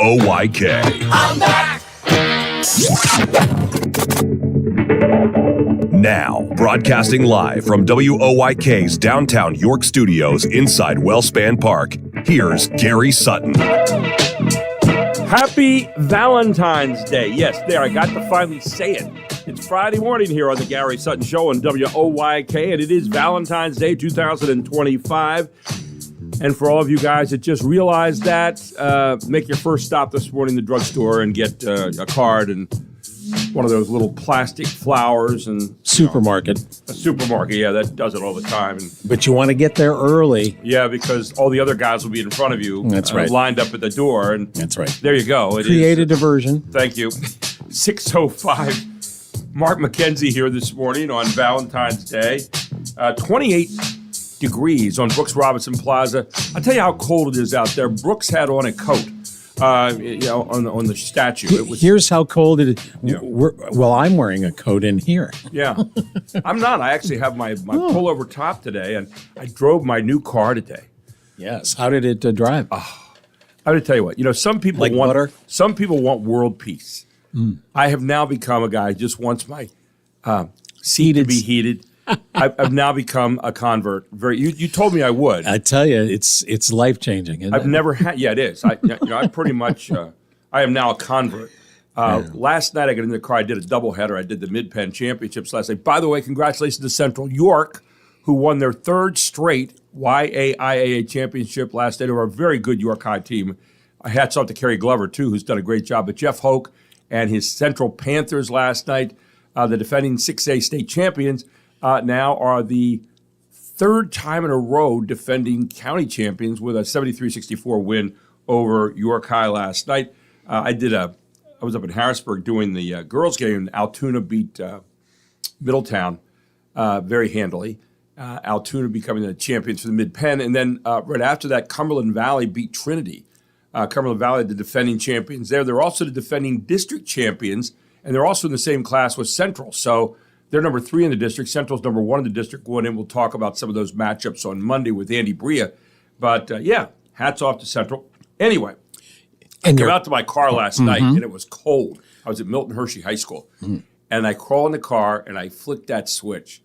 WOYK. I'm back! Now, broadcasting live from WOYK's downtown York studios inside Wellspan Park, here's Gary Sutton. Happy Valentine's Day. Yes, there, I got to finally say it. It's Friday morning here on the Gary Sutton Show on WOYK, and it is Valentine's Day 2025. And for all of you guys that just realized that, make your first stop this morning in the drugstore and get a card and one of those little plastic flowers and supermarket. A supermarket, yeah, that does it all the time. But you want to get there early. Yeah, because all the other guys will be in front of you. That's right. Lined up at the door. And that's right. There you go. Create a diversion. Thank you. 6:05. Mark McKenzie here this morning on Valentine's Day. 28 degrees on Brooks Robinson Plaza. I'll tell you how cold it is out there. Brooks had on a coat. On the statue. Here's how cold it is. Yeah. I'm wearing a coat in here. Yeah. I'm not. I actually have my pullover top today, and I drove my new car today. Yes. How did it drive? I have to tell you what. Some people like want butter? Some people want world peace. I have now become a guy who just wants my seat to be heated. I've now become a convert. You told me I would. I tell you, it's life changing. I've never had. Yeah, it is. I pretty much. I am now a convert. Last night I got in the car. I did a doubleheader. I did the Mid-Penn Championships last night. By the way, congratulations to Central York, who won their third straight YAIAA championship last night. They were a very good York High team. Hats off to Kerry Glover too, who's done a great job. But Jeff Hoke and his Central Panthers last night, the defending 6A state champions. Now are the third time in a row defending county champions with a 73-64 win over York High last night. I was up in Harrisburg doing the girls game. Altoona beat Middletown very handily. Altoona becoming the champions for the Mid-Penn. And then right after that, Cumberland Valley beat Trinity. Cumberland Valley, the defending champions there. They're also the defending district champions, and they're also in the same class with Central. So they're number 3 in the district. Central's number 1 in the district. Going in, we'll talk about some of those matchups on Monday with Andy Bria. But, hats off to Central. Anyway, I came out to my car last night, and it was cold. I was at Milton Hershey High School. And I crawl in the car, and I flicked that switch.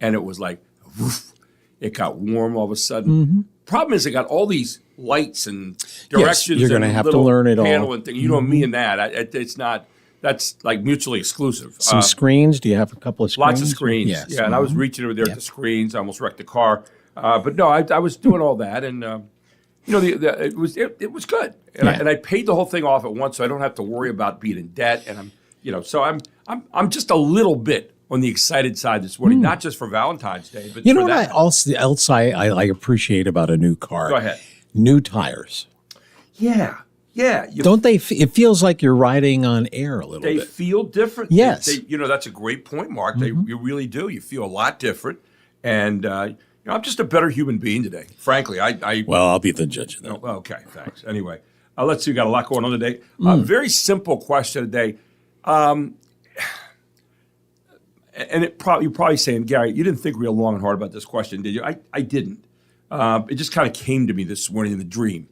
And it was like, woof, it got warm all of a sudden. Problem is, it got all these lights and directions. Yes, you're going to have to learn it all. And thing. You know me and that. It's not. That's like mutually exclusive. Some screens? Do you have a couple of screens? Lots of screens. Yes. Yeah, and I was reaching over there at the screens. I almost wrecked the car. But no, I was doing all that, and it was good. And, and I paid the whole thing off at once, so I don't have to worry about being in debt. And I'm just a little bit on the excited side this morning, not just for Valentine's Day, but you know what else I appreciate about a new car? Go ahead. New tires. Yeah. Yeah. Don't they? It feels like you're riding on air a little bit. They feel different. Yes. That's a great point, Mark. You really do. You feel a lot different. And, I'm just a better human being today. Frankly, Well, I'll be the judge of that. Oh, okay, thanks. Anyway, let's see. We got a lot going on today. Very simple question today. And you're probably saying, Gary, you didn't think real long and hard about this question, did you? I didn't. It just kind of came to me this morning in the dream.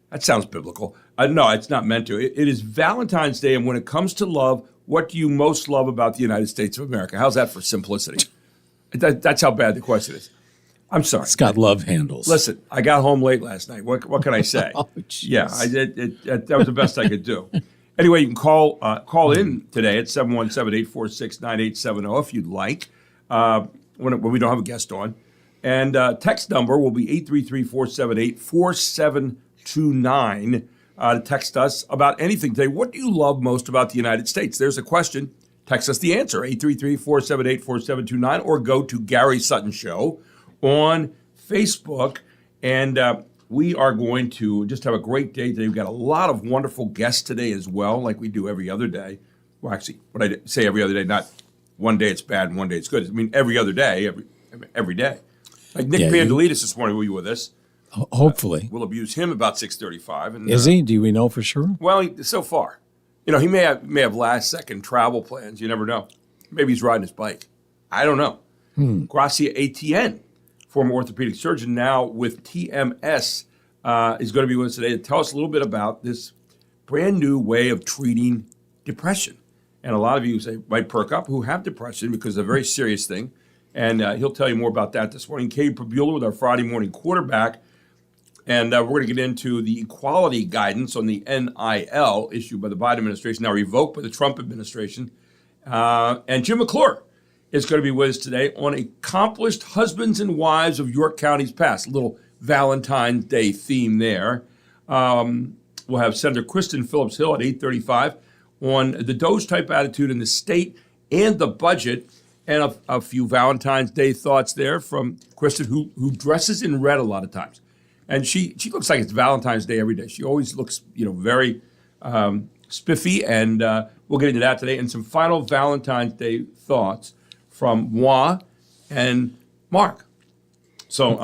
That sounds biblical. No, it's not meant to. It is Valentine's Day, and when it comes to love, what do you most love about the United States of America? How's that for simplicity? That's how bad the question is. I'm sorry. It's got love handles. Listen, I got home late last night. What can I say? Oh, geez. Yeah, that was the best I could do. Anyway, you can call in today at 717-846-9870 if you'd like, when we don't have a guest on. And text number will be 833-478-4729 to text us about anything today. What do you love most about the United States? There's a question. Text us the answer, 833-478-4729, or go to Gary Sutton Show on Facebook. And we are going to just have a great day today. We've got a lot of wonderful guests today as well, like we do every other day. Well, actually, what I say every other day, not one day it's bad and one day it's good. I mean, every other day, every day. Like Nick Pandelitis this morning, will you with us? Hopefully. We'll abuse him about 6:35. And, is he? Do we know for sure? Well, so far. He may have last-second travel plans. You never know. Maybe he's riding his bike. I don't know. Gracia Etienne, former orthopedic surgeon, now with TMS is going to be with us today to tell us a little bit about this brand new way of treating depression. And a lot of you might perk up who have depression because it's a very serious thing. And he'll tell you more about that this morning. Katie Pabula with our Friday morning quarterback. And we're going to get into the equality guidance on the NIL issued by the Biden administration, now revoked by the Trump administration. And Jim McClure is going to be with us today on accomplished husbands and wives of York County's past. A little Valentine's Day theme there. We'll have Senator Kristen Phillips Hill at 8:35 on the Doge-type attitude in the state and the budget, and a few Valentine's Day thoughts there from Kristen, who dresses in red a lot of times. And she looks like it's Valentine's Day every day. She always looks, very spiffy, and we'll get into that today. And some final Valentine's Day thoughts from Moi and Mark. So,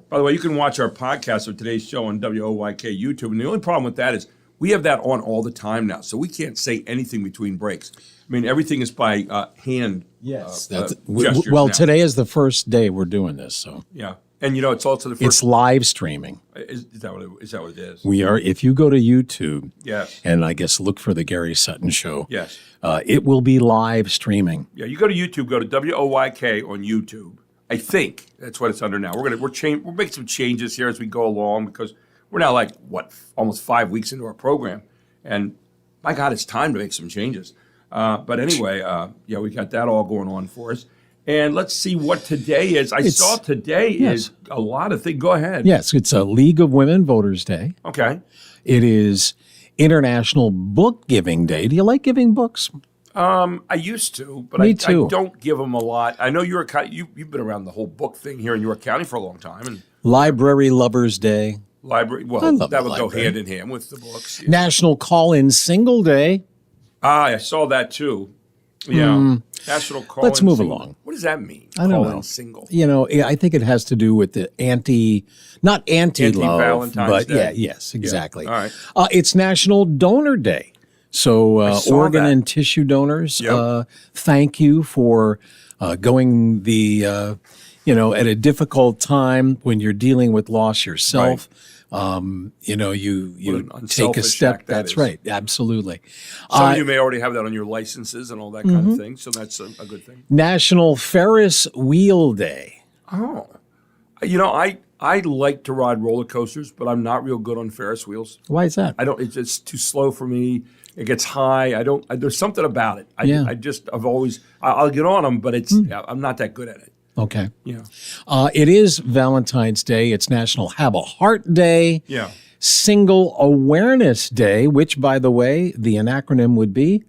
by the way, you can watch our podcast of today's show on WOYK YouTube. And the only problem with that is we have that on all the time now. So we can't say anything between breaks. I mean, everything is by hand. Yes. Gestures well, now. today is the first day we're doing this. So Yeah. And, it's also the first. it's live streaming. Is that what it is? We are, if you go to YouTube Yes. and I guess look for the Gary Sutton Show, Yes. It will be live streaming. Yeah, you go to YouTube, go to WOYK on YouTube. I think that's what it's under now. We're making some changes here as we go along because we're now almost 5 weeks into our program, and my God, it's time to make some changes. But anyway, we got that all going on for us. And let's see what today is. I saw today is a lot of things. Go ahead. Yes, it's a League of Women Voters Day. Okay. It is International Book Giving Day. Do you like giving books? I used to, but Me I too. don't give them a lot. I know you've been around the whole book thing here in York County for a long time, and Library Lovers Day. library. Well, I love that the would go library. hand in hand with the books. Yeah. National Call-In Single Day. I saw that too. Yeah. National call. Let's move along. What does that mean? I don't know. Call-in single. I think it has to do with the not anti-love, Anti-Valentine's but Day. yes, exactly. All right. It's National Donor Day. So saw organ that. and tissue donors, Yep. thank you for going at a difficult time when you're dealing with loss yourself. You an take a unselfish step. act that That's is. right. Absolutely. Some of you may already have that on your licenses and all that kind of thing, so that's a good thing. National Ferris Wheel Day. Oh. I like to ride roller coasters, but I'm not real good on Ferris wheels. Why is that? It's just too slow for me. It gets high. There's something about it. I'll get on them, but I'm not that good at it. Okay. Yeah. It is Valentine's Day. It's National Have a Heart Day. Yeah. Single Awareness Day, which, by the way, the acronym would be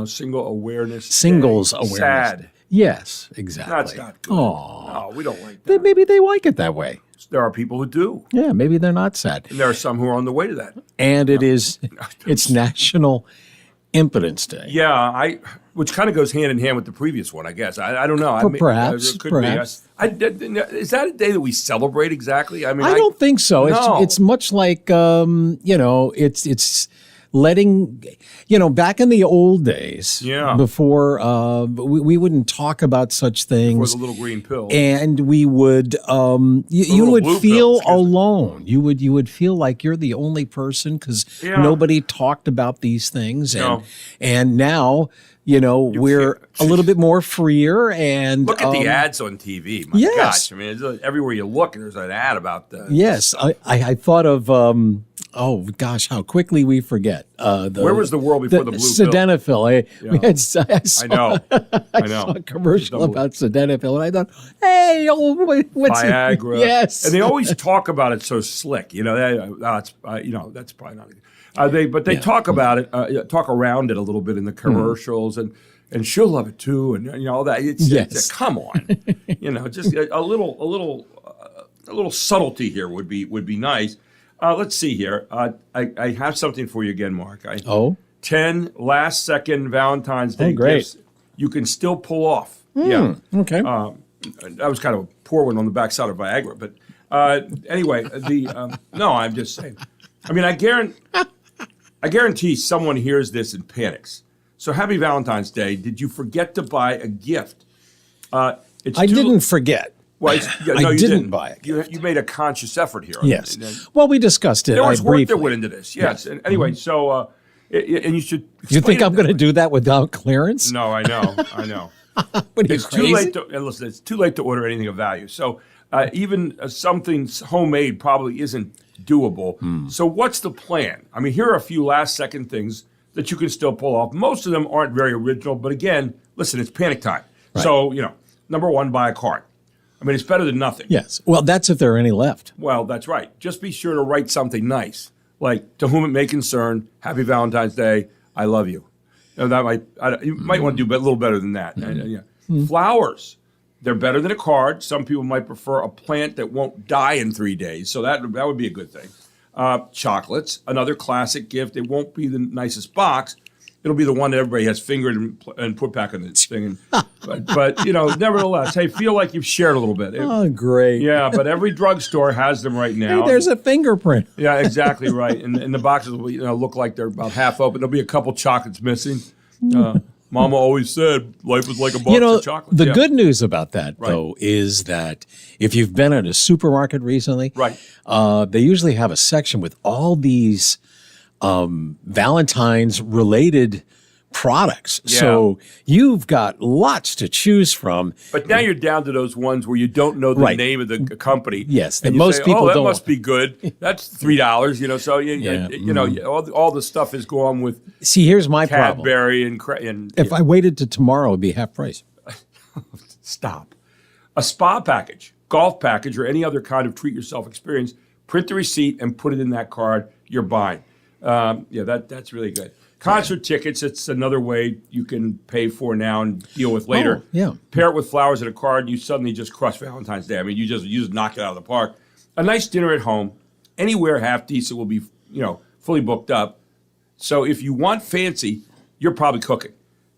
Single awareness. Singles Day. Awareness. Sad. Yes, exactly. That's not good. Oh, No, we don't like that. maybe they like it that way. There are people who do, Yeah, maybe they're not sad. and there are some who are on the way to that. And it's National Impotence Day. Yeah, which kind of goes hand in hand with the previous one, I guess. I don't know. Perhaps. It could be. Is that a day that we celebrate exactly? I don't think so. No. It's much like it's letting back in the old days. Yeah. Before we wouldn't talk about such For things. the little green pill. And we would, you little would blue feel pill, excuse me. alone. You would feel like you're the only person because Yeah. nobody talked about these things. No. And now, we're a little bit more freer. And Look at the ads on TV. My yes. gosh. I mean, everywhere you look, there's an ad about the. Yes, I thought of. Oh gosh, how quickly we forget. Where was the world before the blue pill? Sildenafil. I saw I know. I saw a commercial about sildenafil, and I thought, "Hey, what's Viagra. Yes, And they always talk about it so slick. That's probably not. They talk about it, talk around it a little bit in the commercials, and she'll love it too, and all that. It's come on, just a little subtlety here would be nice. Let's see here. I have something for you again, Mark. 10 last-second Valentine's Day great. gifts you can still pull off. Yeah. okay. That was kind of a poor one on the backside of Viagra. But anyway, no, I'm just saying. I mean, I guarantee someone hears this and panics. So happy Valentine's Day. Did you forget to buy a gift? I didn't forget. Well, I you didn't buy a gift. You made a conscious effort here. Yes. Well, we discussed it. There was work briefly. that went into this. Yes. And anyway, so and you should. You think I'm going to to do that without clearance? No, I know. What are you, It's crazy? too late to and listen. It's too late to order anything of value. So even something homemade probably isn't doable. So what's the plan? I mean, here are a few last-second things that you can still pull off. Most of them aren't very original, but again, listen, it's panic time. Right. So number one, buy a card. I mean, it's better than nothing. Yes. Well, that's if there are any left. Well, that's right. Just be sure to write something nice, like "To whom it may concern, Happy Valentine's Day, I love you." You might want to do a little better than that. Flowers, they're better than a card. Some people might prefer a plant that won't die in 3 days, so that would be a good thing. Chocolates, another classic gift. It won't be the nicest box. It'll be the one that everybody has fingered and put back in the thing. But nevertheless, hey, feel like you've shared a little bit. Oh, great. Yeah, but every drugstagstore has them right now. Hey, there's a fingerprint. Yeah, exactly right. And the boxes will look like they're about half open. There'll be a couple chocolates missing. Mama always said life was like a box of chocolates. The good news about that, though, is that if you've been at a supermarket recently, Right. They usually have a section with all these Valentine's related products. Yeah. So you've got lots to choose from. But now you're down to those ones where you don't know the Right. name of the company. Yes, and that you most say, people that don't. must be good. That's $3. So all the stuff is going with See, here's my problem. Cadbury and If I waited to tomorrow, it'd be half price. stop. A spa package, golf package, or any other kind of treat yourself experience. Print the receipt and put it in that card you're buying. That's really good. Concert tickets, it's another way you can pay for now and deal with later. Oh, yeah. Pair it with flowers and a card, and you suddenly just crush Valentine's Day. I mean, you just knock it out of the park. A nice dinner at home, anywhere half decent will be, fully booked up. So if you want fancy, you're probably cooking.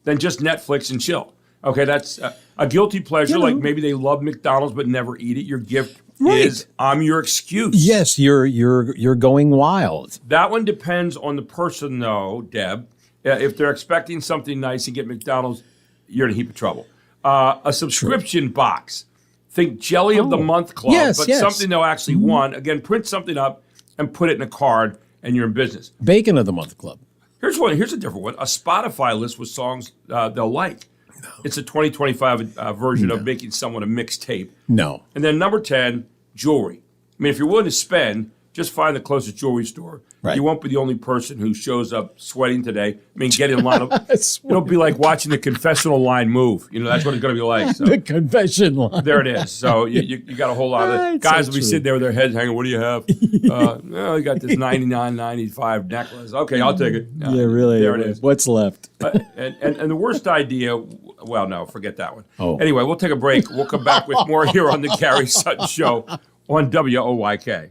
Then just Netflix and chill. Okay, that's a guilty pleasure. Like maybe they love McDonald's but never eat it. Your gift is I'm your excuse. Yes, you're going wild. That one depends on the person, though, Deb. If they're expecting something nice and get McDonald's, you're in a heap of trouble. A subscription box. Think Jelly of the Month Club, Yes, but yes. something they'll actually want. Again, print something up and put it in a card, and you're in business. Bacon of the Month Club. Here's a different one. A Spotify list with songs they'll like. No. It's a 2025 version of making someone a mixtape. No. And then number 10, jewelry. I mean, if you're willing to spend, just find the closest jewelry store. Right. You won't be the only person who shows up sweating today. I mean, get in line. It'll be like watching the confessional line move. That's what it's going to be like. So. The confession line. There it is. So you got a whole lot of it. Guys will be sitting there with their heads hanging. What do you have? You got this $99.95 necklace. Okay, I'll take it. Yeah, really. There it is. What's left? And the worst idea, well, no, forget that one. Oh. Anyway, we'll take a break. We'll come back with more here on the Gary Sutton Show on WOYK.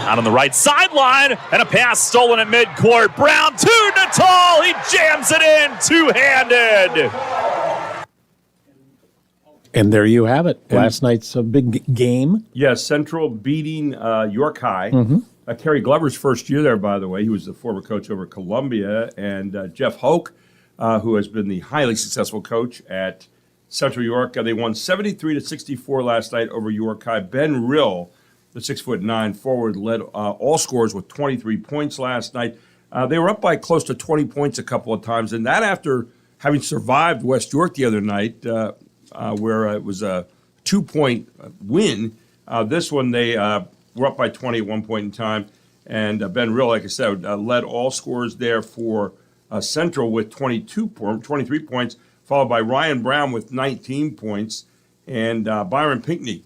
Out on the right sideline, and a pass stolen at midcourt. Brown to Natal. He jams it in two-handed. And there you have it. Last night's a big game. Yes, Central beating York High. Kerry Glover's first year there, by the way. He was the former coach over Columbia. And Jeff Hoke, who has been the highly successful coach at Central York. They won 73-64 last night over York High. Ben Rill, the 6'9" forward, led all scorers with 23 points last night. They were up by close to 20 points a couple of times, and that after having survived West York the other night, where it was a 2-point win. This one they were up by 20 at one point in time, and Ben Rill, like I said, led all scorers there for Central with 23 points, followed by Ryan Brown with 19 points, and Byron Pinckney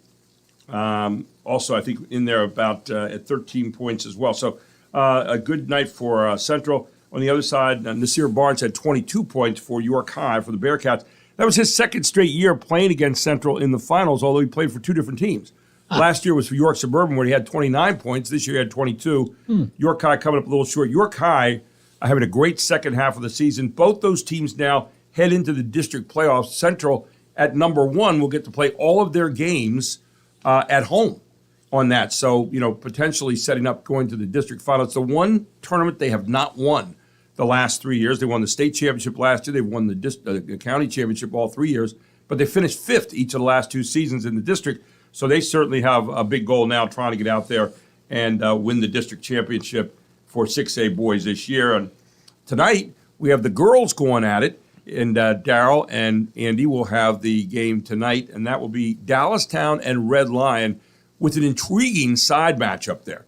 also, I think, in there about at 13 points as well. So a good night for Central. On the other side, Nasir Barnes had 22 points for York High for the Bearcats. That was his second straight year playing against Central in the finals, although he played for two different teams. Last year was for York Suburban, where he had 29 points. This year he had 22. York High coming up a little short. York High having a great second half of the season. Both those teams now head into the district playoffs. Central at number 1 will get to play all of their games at home on that. So, potentially setting up going to the district final. It's the one tournament they have not won the last 3 years. They won the state championship last year. They've won the county championship all 3 years. But they finished 5th each of the last 2 seasons in the district. So they certainly have a big goal now trying to get out there and win the district championship for 6A boys this year. And tonight we have the girls going at it. And Darryl and Andy will have the game tonight. And that will be Dallastown and Red Lion with an intriguing side matchup there.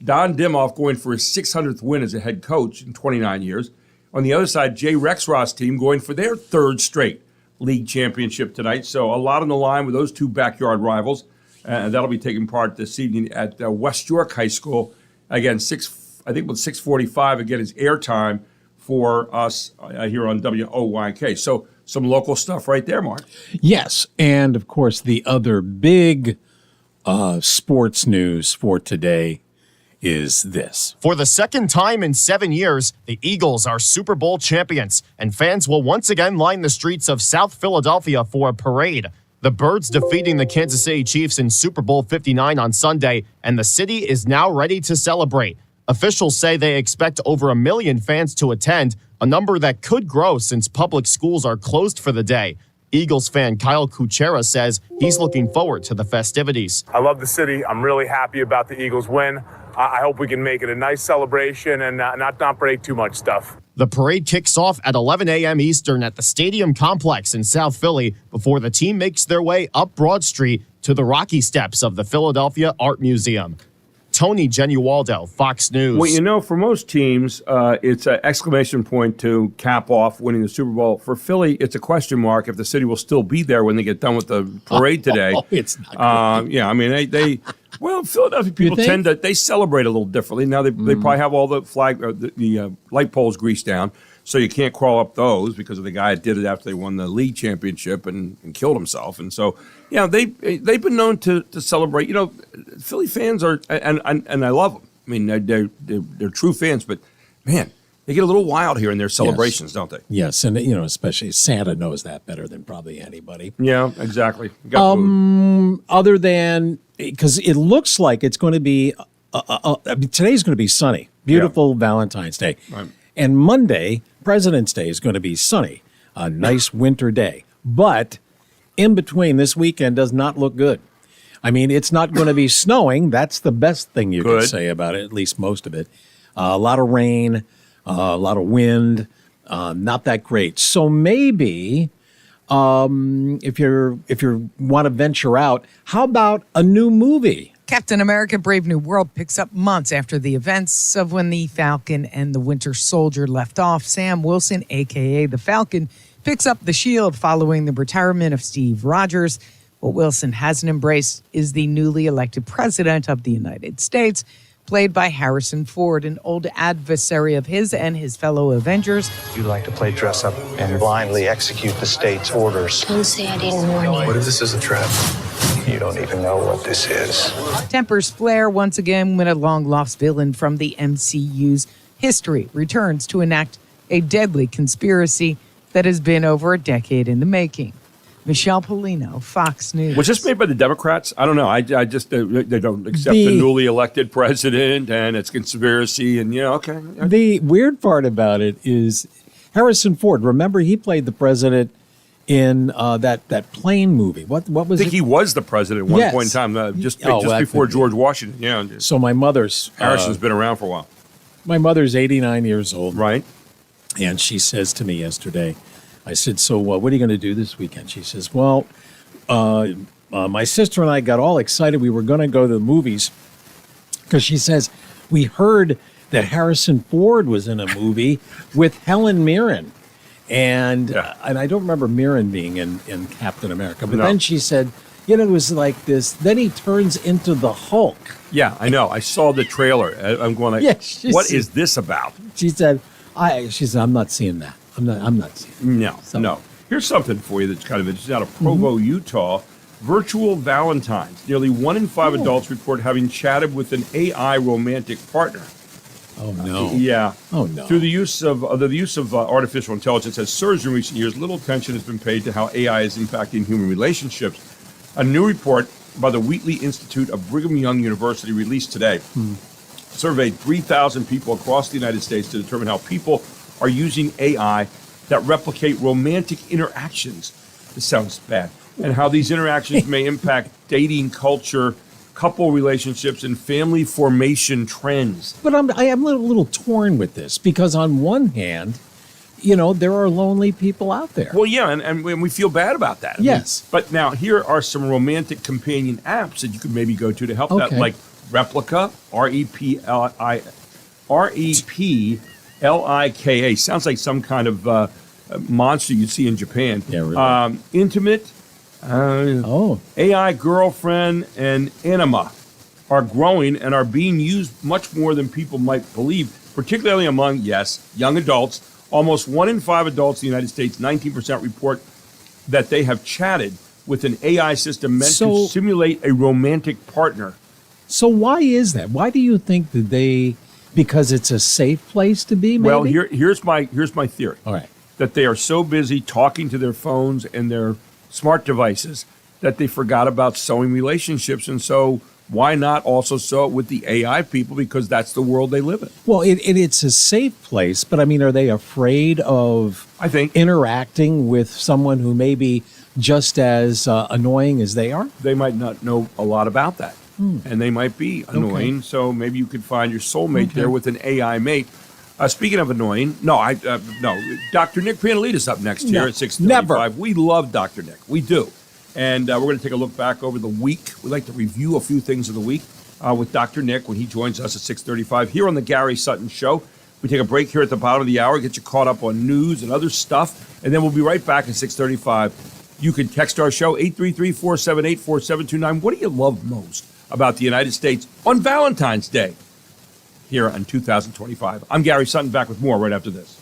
Don Dimoff going for his 600th win as a head coach in 29 years. On the other side, Jay Rexroth's team going for their 3rd straight league championship tonight. So a lot on the line with those two backyard rivals. And that'll be taking part this evening at West York High School. Again, 6:45 again is airtime for us here on WOYK. So some local stuff right there, Mark. Yes, and of course the other big sports news for today is this. For the second time in 7 years, the Eagles are Super Bowl champions, and fans will once again line the streets of South Philadelphia for a parade. The Birds defeating the Kansas City Chiefs in Super Bowl 59 on Sunday, and the city is now ready to celebrate. Officials say they expect over 1 million fans to attend, a number that could grow since public schools are closed for the day. Eagles fan Kyle Kuchera says he's looking forward to the festivities. I love the city. I'm really happy about the Eagles win. I hope we can make it a nice celebration and not break too much stuff. The parade kicks off at 11 a.m. Eastern at the Stadium Complex in South Philly before the team makes their way up Broad Street to the Rocky Steps of the Philadelphia Art Museum. Tony Genualdo, Fox News. Well, for most teams, it's an exclamation point to cap off winning the Super Bowl. For Philly, it's a question mark if the city will still be there when they get done with the parade today. It's not good. Yeah, I mean, well, Philadelphia people tend to, they celebrate a little differently. Now, they probably have all the the light poles greased down, so you can't crawl up those because of the guy that did it after they won the league championship and killed himself. And so, they've been known to celebrate. Philly fans are, and I love them. I mean, they're true fans, but man, they get a little wild here in their celebrations, don't they? Yes, and especially Santa knows that better than probably anybody. Yeah, exactly. Other than because it looks like it's going to be today's going to be sunny, beautiful Valentine's Day, right. And Monday, President's Day, is going to be sunny, a nice winter day. But in between, this weekend does not look good. I mean, it's not going to be snowing. That's the best thing you can say about it, at least most of it. A lot of rain, a lot of wind, not that great. So maybe if you want to venture out, how about a new movie? Captain America Brave New World picks up months after the events of when the Falcon and the Winter Soldier left off. Sam Wilson, a.k.a. the Falcon, picks up the shield following the retirement of Steve Rogers. What Wilson hasn't embraced is the newly elected president of the United States, played by Harrison Ford, an old adversary of his and his fellow Avengers. You like to play dress up and blindly execute the state's orders. Don't say I didn't warn you. What if this is a trap? You don't even know what this is. Tempers flare once again when a long-lost villain from the MCU's history returns to enact a deadly conspiracy that has been over a decade in the making. Michelle Polino, Fox News. Was this made by the Democrats? I don't know. I just they don't accept the newly elected president, and it's conspiracy. And okay. The weird part about it is Harrison Ford. Remember, he played the president in that plane movie. What was it? I think he was the president at one Yes. point in time, just that before could be. George Washington. Yeah. So my mother's Harrison's been around for a while, my mother's 89 years old, right? and she says to me yesterday, I said, "So what are you going to do this weekend?" She says, "Well, my sister and I got all excited. We were going to go to the movies because she says we heard that Harrison Ford was in a movie with Helen Mirren." And I don't remember Mirren being in Captain America. But No. then she said, it was like this. Then he turns into the Hulk. Yeah, I know. I saw the trailer. I'm going like, Yeah, she what said- is this about? She said, I'm not seeing that. I'm not seeing it. No. Here's something for you that's kind of interesting. Out of Provo, Utah, virtual Valentines. Nearly 1 in 5 adults report having chatted with an AI romantic partner. Oh, no. Yeah. Oh, no. Through the use of artificial intelligence has surged in recent years, little attention has been paid to how AI is impacting human relationships. A new report by the Wheatley Institute of Brigham Young University released today surveyed 3,000 people across the United States to determine how people are using AI that replicate romantic interactions. This sounds bad. And how these interactions may impact dating culture, couple relationships, and family formation trends. But I'm a little torn with this because on one hand, there are lonely people out there. Well, yeah, and we feel bad about that. I mean, Yes. but now here are some romantic companion apps that you could maybe go to help that, Okay. like Replika, REPLIKA. Sounds like some kind of monster you'd see in Japan. Yeah, really. Intimate, AI Girlfriend, and Anima are growing and are being used much more than people might believe, particularly among, young adults. Almost 1 in 5 adults in the United States, 19% report that they have chatted with an AI system meant to simulate a romantic partner. So why is that? Why do you think that because it's a safe place to be, maybe? Well, here's my theory. All right. That they are so busy talking to their phones and their smart devices that they forgot about sewing relationships. And so why not also sew it with the AI people, because that's the world they live in? Well, it's a safe place, but I mean, are they afraid of I think interacting with someone who may be just as annoying as they are? they might not know a lot about that. And they might be annoying. Okay. So maybe you could find your soulmate there with an AI mate. Speaking of annoying, no. Dr. Nick Panalidis up next here at 6:35. Never. We love Dr. Nick. We do. And we're going to take a look back over the week. We like to review a few things of the week with Dr. Nick when he joins us at 6:35 here on the Gary Sutton Show. We take a break here at the bottom of the hour, get you caught up on news and other stuff, and then we'll be right back at 6:35. You can text our show, 833-478-4729. What do you love most about the United States on Valentine's Day here in 2025? I'm Gary Sutton, back with more right after this.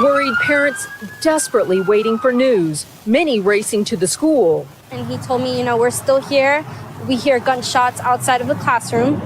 Worried parents desperately waiting for news, many racing to the school. And he told me, we're still here. We hear gunshots outside of the classroom.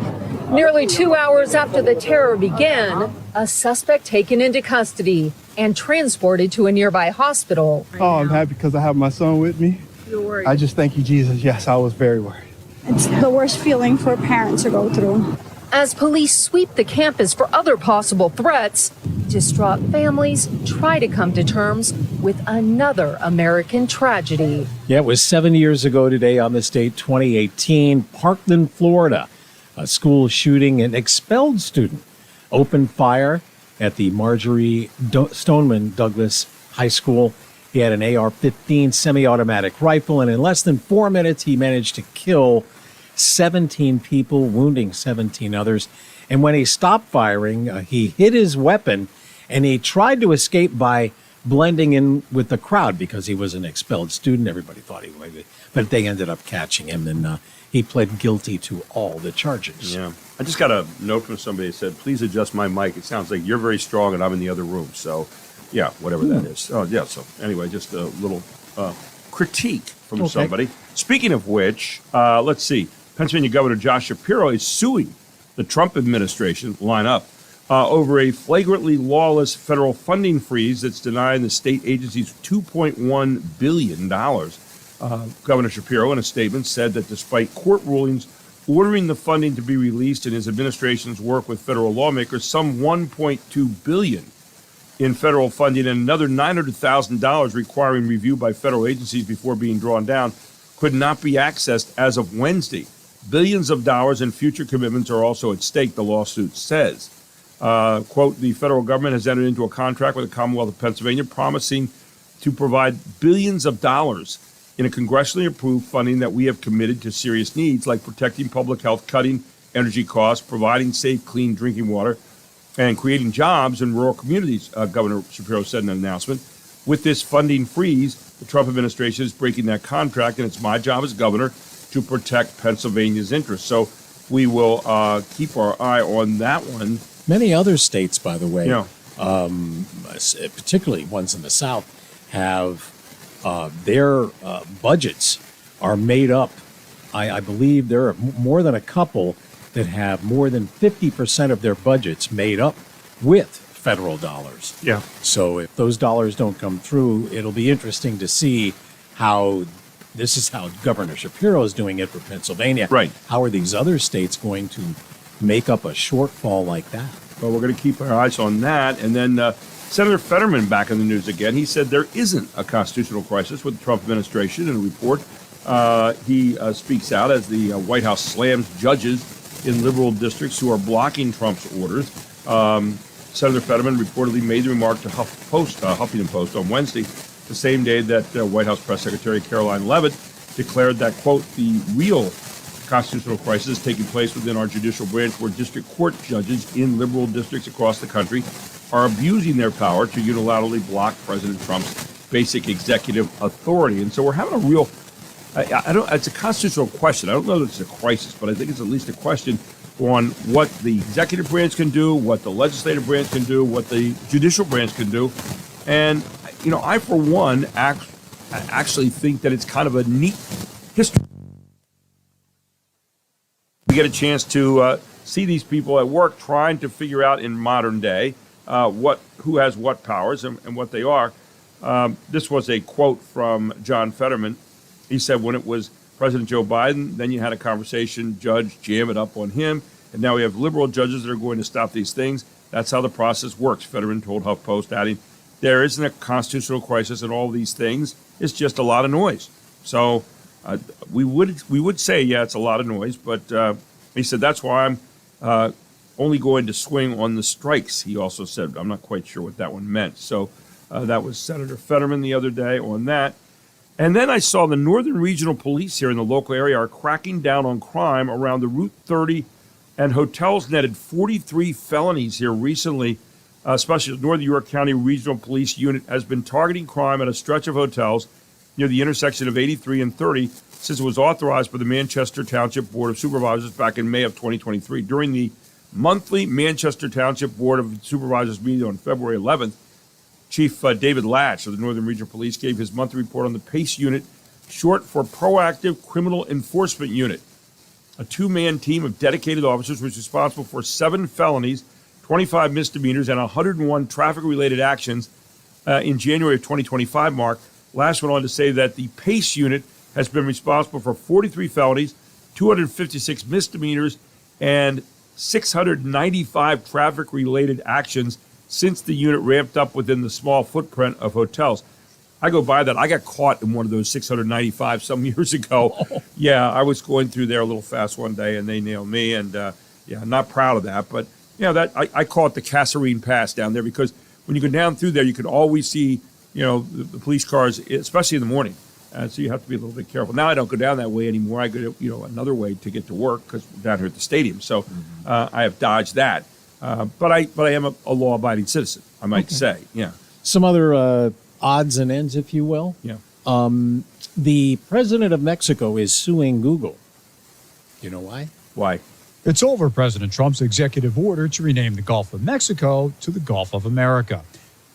Nearly 2 hours after the terror began, a suspect taken into custody and transported to a nearby hospital. Oh, I'm happy because I have my son with me. You're worried. I just thank you, Jesus. Yes, I was very worried. It's the worst feeling for a parent to go through. As police sweep the campus for other possible threats, distraught families try to come to terms with another American tragedy. Yeah, it was 7 years ago today on this date, 2018, Parkland, Florida. A school shooting, an expelled student opened fire at the Marjorie Stoneman Douglas High School. He had an AR-15 semi-automatic rifle, and in less than 4 minutes, he managed to kill 17 people, wounding 17 others. And when he stopped firing, he hid his weapon, and he tried to escape by blending in with the crowd because he was an expelled student. Everybody thought he would, but they ended up catching him, and he pled guilty to all the charges. Yeah. I just got a note from somebody that said, please adjust my mic. It sounds like you're very strong and I'm in the other room. So, yeah, whatever that is. Oh, yeah. So, anyway, just a little critique from somebody. Speaking of which, let's see. Pennsylvania Governor Josh Shapiro is suing the Trump administration, line up, over a flagrantly lawless federal funding freeze that's denying the state agencies $2.1 billion. Governor Shapiro, in a statement, said that despite court rulings ordering the funding to be released in his administration's work with federal lawmakers, some $1.2 billion in federal funding and another $900,000 requiring review by federal agencies before being drawn down could not be accessed as of Wednesday. Billions of dollars in future commitments are also at stake, the lawsuit says. Quote, the federal government has entered into a contract with the Commonwealth of Pennsylvania promising to provide billions of dollars in a congressionally approved funding that we have committed to serious needs like protecting public health, cutting energy costs, providing safe, clean drinking water, and creating jobs in rural communities, Governor Shapiro said in an announcement. With this funding freeze, the Trump administration is breaking that contract, and it's my job as governor to protect Pennsylvania's interests. So we will keep our eye on that one. Many other states, by the way, particularly ones in the South, have their budgets are made up. I believe there are more than a couple that have more than 50% of their budgets made up with federal dollars. Yeah. So if those dollars don't come through, it'll be interesting to see how this is how Governor Shapiro is doing it for Pennsylvania. Right. How are these other states going to make up a shortfall like that? Well, we're going to keep our eyes on that. And then Senator Fetterman back in the news again. He said there isn't a constitutional crisis with the Trump administration. In a report, he speaks out as the White House slams judges in liberal districts who are blocking Trump's orders. Senator Fetterman reportedly made the remark to Huffington Post on Wednesday, the same day that White House Press Secretary Caroline Leavitt declared that, quote, the real constitutional crisis is taking place within our judicial branch where district court judges in liberal districts across the country are abusing their power to unilaterally block President Trump's basic executive authority. And so we're having a real, it's a constitutional question. I don't know that it's a crisis, but I think it's at least a question on what the executive branch can do, what the legislative branch can do, what the judicial branch can do. And, I, for one, actually think that it's kind of a neat history. We get a chance to see these people at work trying to figure out in modern day who has what powers and what they are. This was a quote from John Fetterman. He said when it was President Joe Biden, then you had a conversation, judge jam it up on him, and now we have liberal judges that are going to stop these things. That's how the process works, Fetterman told HuffPost, adding, there isn't a constitutional crisis in all these things. It's just a lot of noise. So we would say, yeah, it's a lot of noise, but he said that's why I'm only going to swing on the strikes, he also said. I'm not quite sure what that one meant. So that was Senator Fetterman the other day on that. And then I saw the Northern Regional Police here in the local area are cracking down on crime around the Route 30, and hotels netted 43 felonies here recently. Especially the Northern York County Regional Police Unit has been targeting crime at a stretch of hotels near the intersection of 83 and 30 since it was authorized by the Manchester Township Board of Supervisors back in May of 2023. During the monthly Manchester Township Board of Supervisors meeting on February 11th, Chief David Latch of the Northern Regional Police gave his monthly report on the PACE unit, short for Proactive Criminal Enforcement Unit. A two-man team of dedicated officers was responsible for 7 felonies, 25 misdemeanors, and 101 traffic-related actions in January of 2025, Mark. Latch went on to say that the PACE unit has been responsible for 43 felonies, 256 misdemeanors, and 695 traffic-related actions since the unit ramped up within the small footprint of hotels. I go by that. I got caught in one of those 695 some years ago. Oh. Yeah, I was going through there a little fast one day, and they nailed me. And I'm not proud of that. But that I call it the Kasserine Pass down there, because when you go down through there, you can always see the police cars, especially in the morning. So you have to be a little bit careful. Now I don't go down that way anymore. I go another way to get to work, because we're down here at the stadium. So I have dodged that. But I am a law-abiding citizen, I might say. Yeah. Some other odds and ends, if you will. Yeah. The president of Mexico is suing Google. You know why? Why? It's over President Trump's executive order to rename the Gulf of Mexico to the Gulf of America.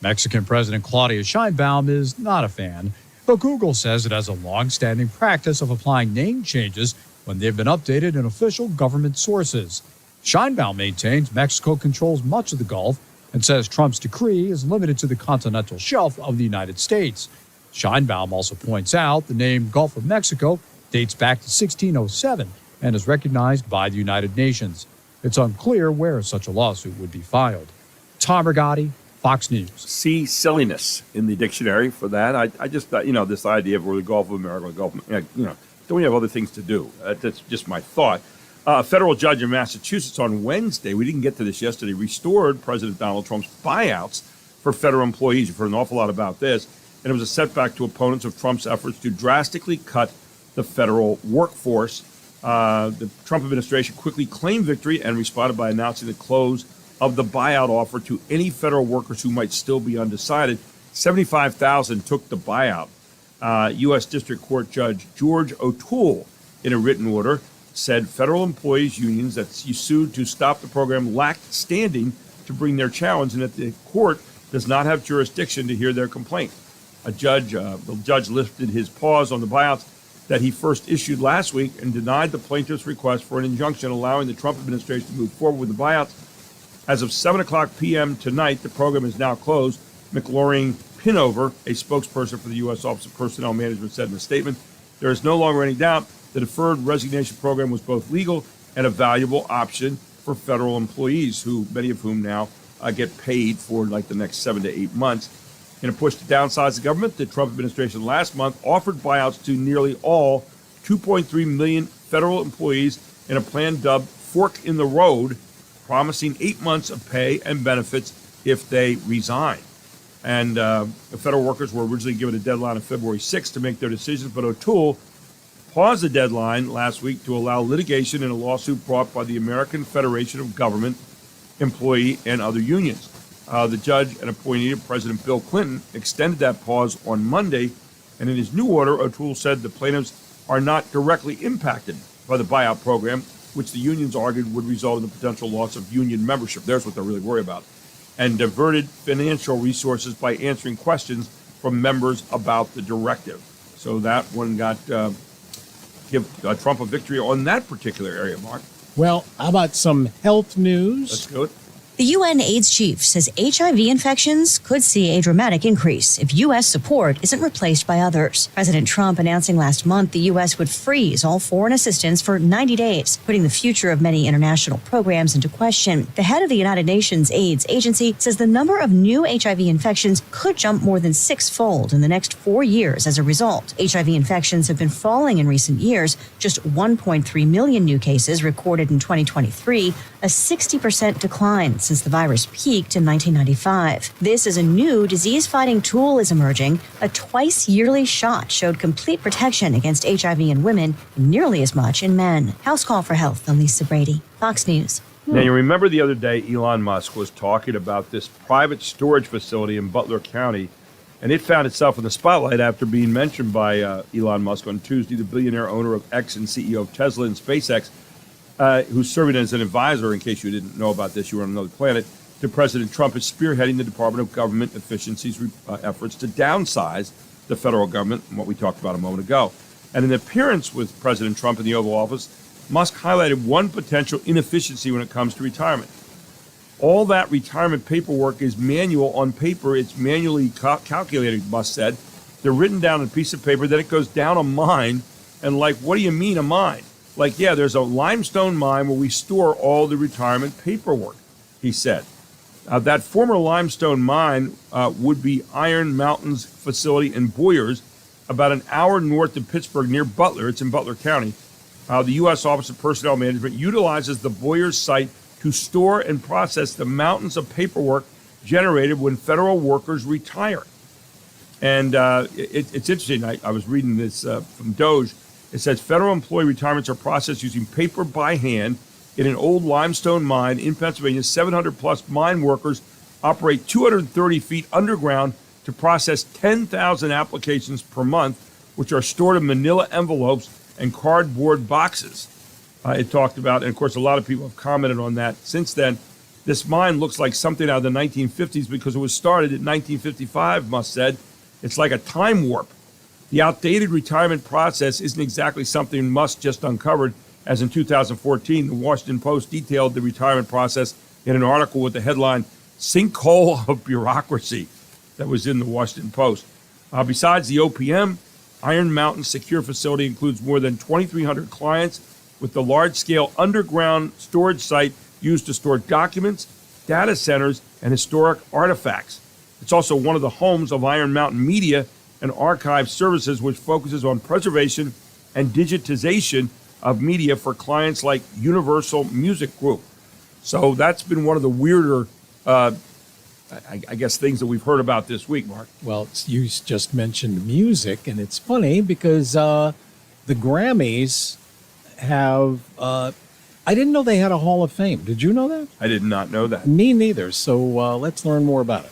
Mexican President Claudia Sheinbaum is not a fan, but Google says it has a long-standing practice of applying name changes when they've been updated in official government sources. Sheinbaum maintains Mexico controls much of the Gulf and says Trump's decree is limited to the continental shelf of the United States. Sheinbaum also points out the name Gulf of Mexico dates back to 1607 and is recognized by the United Nations. It's unclear where such a lawsuit would be filed. Tom Rigotti, Fox News. See silliness in the dictionary for that. I just thought, this idea of the Gulf of America, don't we have other things to do? That's just my thought. A federal judge in Massachusetts on Wednesday, we didn't get to this yesterday, restored President Donald Trump's buyouts for federal employees. You've heard an awful lot about this. And it was a setback to opponents of Trump's efforts to drastically cut the federal workforce. The Trump administration quickly claimed victory and responded by announcing the close of the buyout offer to any federal workers who might still be undecided. 75,000 took the buyout. U.S. District Court Judge George O'Toole, in a written order, said federal employees unions that you sued to stop the program lacked standing to bring their challenge, and that the court does not have jurisdiction to hear their complaint. The judge lifted his pause on the buyouts that he first issued last week and denied the plaintiff's request for an injunction allowing the Trump administration to move forward with the buyouts. As of 7:00 p.m. tonight, the program is now closed. McLaurin Pinover, a spokesperson for the U.S. Office of Personnel Management, said in a statement, "There is no longer any doubt the deferred resignation program was both legal and a valuable option for federal employees, many of whom now get paid for the next 7 to 8 months. In a push to downsize the government, the Trump administration last month offered buyouts to nearly all 2.3 million federal employees in a plan dubbed Fork in the Road, promising 8 months of pay and benefits if they resign. And the federal workers were originally given a deadline of February 6th to make their decisions, but O'Toole paused the deadline last week to allow litigation in a lawsuit brought by the American Federation of Government, Employee, and other unions. The judge and appointee of President Bill Clinton extended that pause on Monday, and in his new order, O'Toole said the plaintiffs are not directly impacted by the buyout program, which the unions argued would result in the potential loss of union membership. There's what they're really worried about. And diverted financial resources by answering questions from members about the directive. So that one got give Trump a victory on that particular area, Mark. Well, how about some health news? Let's go. The UN AIDS chief says HIV infections could see a dramatic increase if U.S. support isn't replaced by others. President Trump announcing last month the U.S. would freeze all foreign assistance for 90 days, putting the future of many international programs into question. The head of the United Nations AIDS Agency says the number of new HIV infections could jump more than 6-fold in the next 4 years as a result. HIV infections have been falling in recent years, just 1.3 million new cases recorded in 2023, a 60% decline since the virus peaked in 1995. This is a new disease-fighting tool is emerging. A twice-yearly shot showed complete protection against HIV in women and nearly as much in men. House Call for Health, I'm Lisa Brady, Fox News. Now, you remember the other day Elon Musk was talking about this private storage facility in Butler County, and it found itself in the spotlight after being mentioned by Elon Musk on Tuesday, the billionaire owner of X and CEO of Tesla and SpaceX, who's serving as an advisor, in case you didn't know about this, you were on another planet, that President Trump is spearheading the Department of Government Efficiency's efforts to downsize the federal government, what we talked about a moment ago. And in an appearance with President Trump in the Oval Office, Musk highlighted one potential inefficiency when it comes to retirement. All that retirement paperwork is manual on paper. It's manually calculated, Musk said. They're written down on a piece of paper, then it goes down a mine. And like, what do you mean a mine? Like, yeah, there's a limestone mine where we store all the retirement paperwork, he said. That former limestone mine would be Iron Mountain's facility in Boyers, about an hour north of Pittsburgh near Butler. It's in Butler County. The U.S. Office of Personnel Management utilizes the Boyers site to store and process the mountains of paperwork generated when federal workers retire. And it's interesting. I was reading this from Doge. It says federal employee retirements are processed using paper by hand in an old limestone mine in Pennsylvania. 700-plus mine workers operate 230 feet underground to process 10,000 applications per month, which are stored in manila envelopes and cardboard boxes. It talked about, and of course, a lot of people have commented on that since then. This mine looks like something out of the 1950s because it was started in 1955, Musk said. It's like a time warp. The outdated retirement process isn't exactly something Musk just uncovered, as in 2014, the Washington Post detailed the retirement process in an article with the headline, Sinkhole of Bureaucracy, that was in the Washington Post. Besides the OPM, Iron Mountain Secure Facility includes more than 2,300 clients with the large-scale underground storage site used to store documents, data centers, and historic artifacts. It's also one of the homes of Iron Mountain Media and Archive Services, which focuses on preservation and digitization of media for clients like Universal Music Group. So that's been one of the weirder, I guess, things that we've heard about this week, Mark. Well, you just mentioned music, and it's funny because the Grammys have, I didn't know they had a Hall of Fame. Did you know that? I did not know that. Me neither. So let's learn more about it.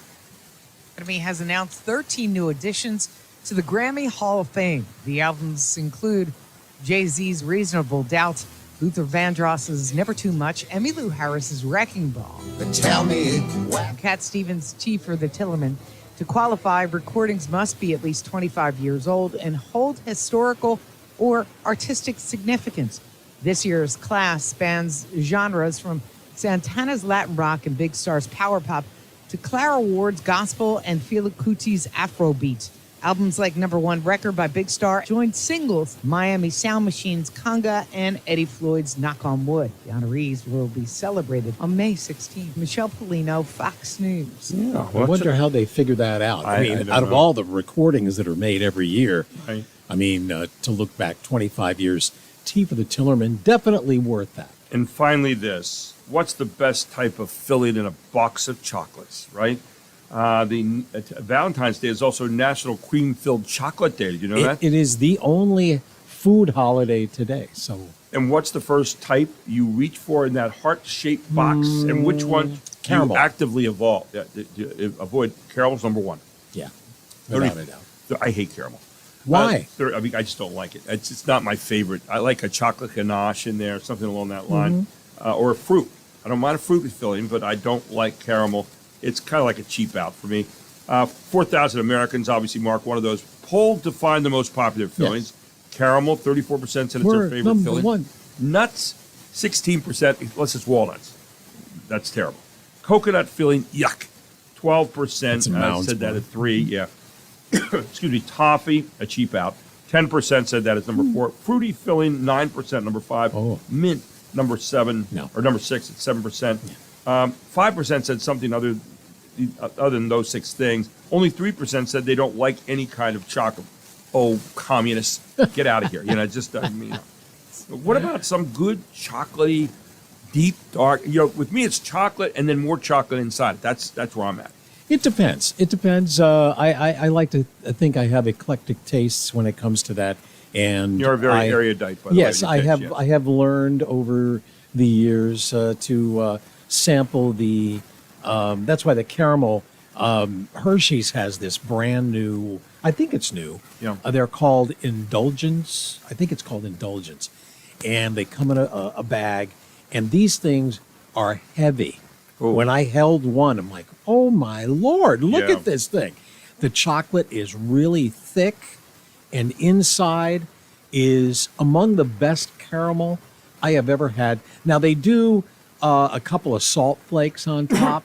Grammy has announced 13 new additions to the Grammy Hall of Fame. The albums include Jay-Z's Reasonable Doubt, Luther Vandross's Never Too Much, Emmylou Harris's Wrecking Ball, Tell me and Cat Stevens' Tea for the Tillerman. To qualify, recordings must be at least 25 years old and hold historical or artistic significance. This year's class spans genres from Santana's Latin rock and Big Star's power pop to Clara Ward's gospel and Fela Kuti's Afrobeat. Albums like Number One Record by Big Star joined singles Miami Sound Machine's Conga and Eddie Floyd's Knock on Wood. The honorees will be celebrated on May 16th. Michelle Polino, Fox News. Yeah, I wonder how they figure that out. I mean, out of all the recordings that are made every year, right. I mean, to look back 25 years, Tea for the Tillerman, definitely worth that. And finally this, what's the best type of filling in a box of chocolates, right? Valentine's Day is also National Cream-Filled Chocolate Day. Did you know that? It is the only food holiday today. So, and what's the first type you reach for in that heart-shaped box? And which one caramel. do you actively avoid? Caramel's number one. Yeah, without a doubt. I hate caramel. Why? I mean, I just don't like it. It's not my favorite. I like a chocolate ganache in there, something along that line, or a fruit. I don't mind a fruit filling, but I don't like caramel. It's kind of like a cheap out for me. 4,000 Americans, obviously, Mark, one of those, polled to find the most popular fillings. Yes. Caramel, 34% said it's their favorite filling. One. Nuts, 16%, unless it's walnuts. That's terrible. Coconut filling, yuck. 12% said that at 3, yeah. Excuse me, toffee, a cheap out. 10% said that is number 4. Fruity filling, 9%, number 5. Oh. Mint, number 7, or number 6, it's 7%. 5% said something other than those 6 things. Only 3% said they don't like any kind of chocolate. Oh, communists, get out of here. Just, what about some good chocolatey, deep, dark, with me it's chocolate and then more chocolate inside. That's where I'm at. It depends. I like to think I have eclectic tastes when it comes to that. And you're very erudite, by the way. Yes, I have learned over the years to sample the. That's why the caramel. Hershey's has this brand new. I think it's new. Yeah. They're called Indulgence. I think it's called Indulgence, and they come in a bag. And these things are heavy. When I held one, I'm like, oh my Lord, look Yeah. at this thing. The chocolate is really thick, and inside is among the best caramel I have ever had. Now, they do a couple of salt flakes on top.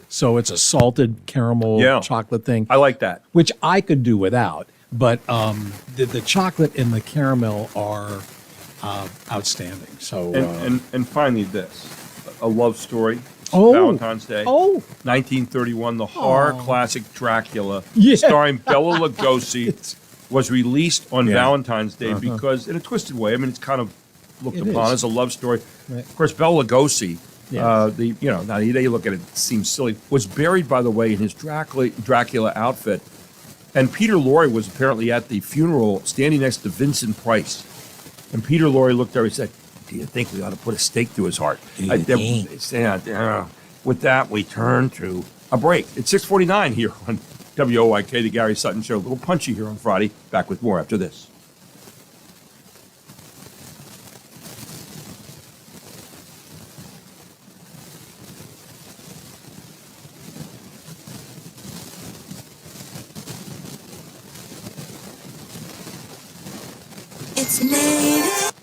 So it's a salted caramel Yeah. chocolate thing. I like that. Which I could do without. But the chocolate and the caramel are outstanding. So And finally, this a love story. Oh. Valentine's Day. Oh. 1931, the horror classic Dracula, Yeah. starring Bela Lugosi, was released on Yeah. Valentine's Day because, in a twisted way, I mean, it's kind of looked It upon is. as a love story. Right. Of course, Bela Lugosi, Yes. now you look at it, it seems silly, was buried, by the way, in his Dracula outfit. And Peter Lorre was apparently at the funeral standing next to Vincent Price. And Peter Lorre looked over and said, do you think we ought to put a stake through his heart? With that, we turn to a break. It's 6:49 here on WOYK, the Gary Sutton Show. A little punchy here on Friday. Back with more after this. It's late.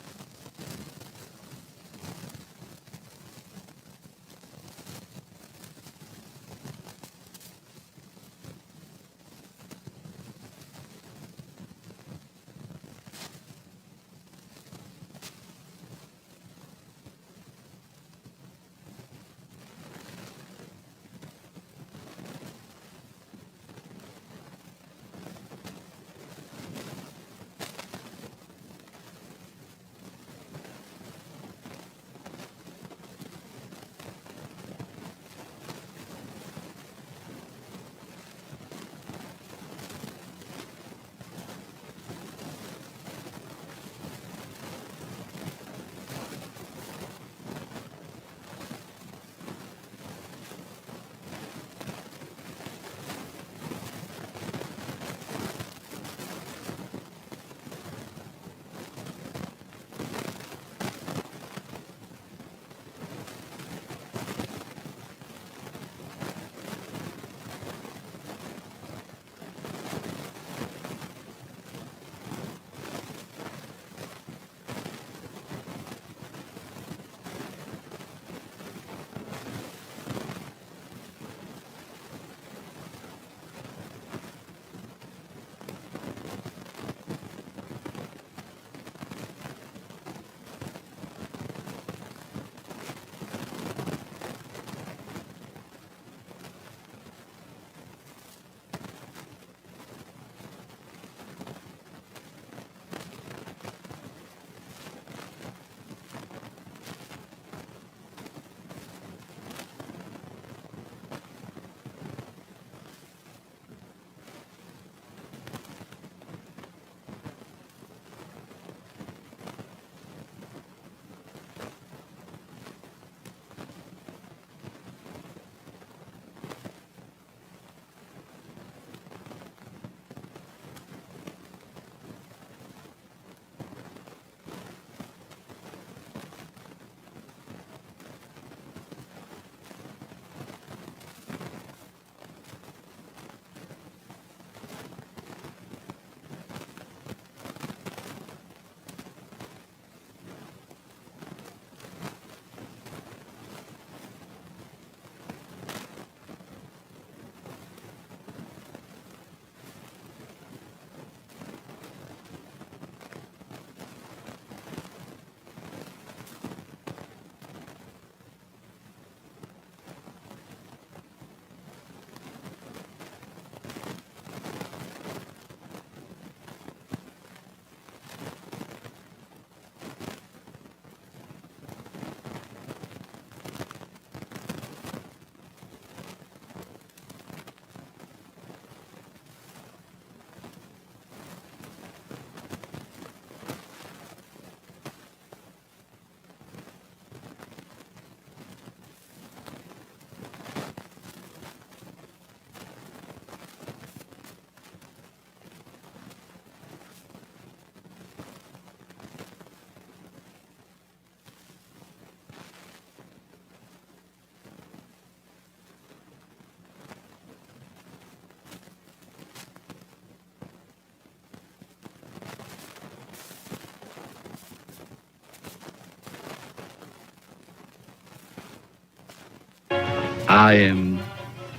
I am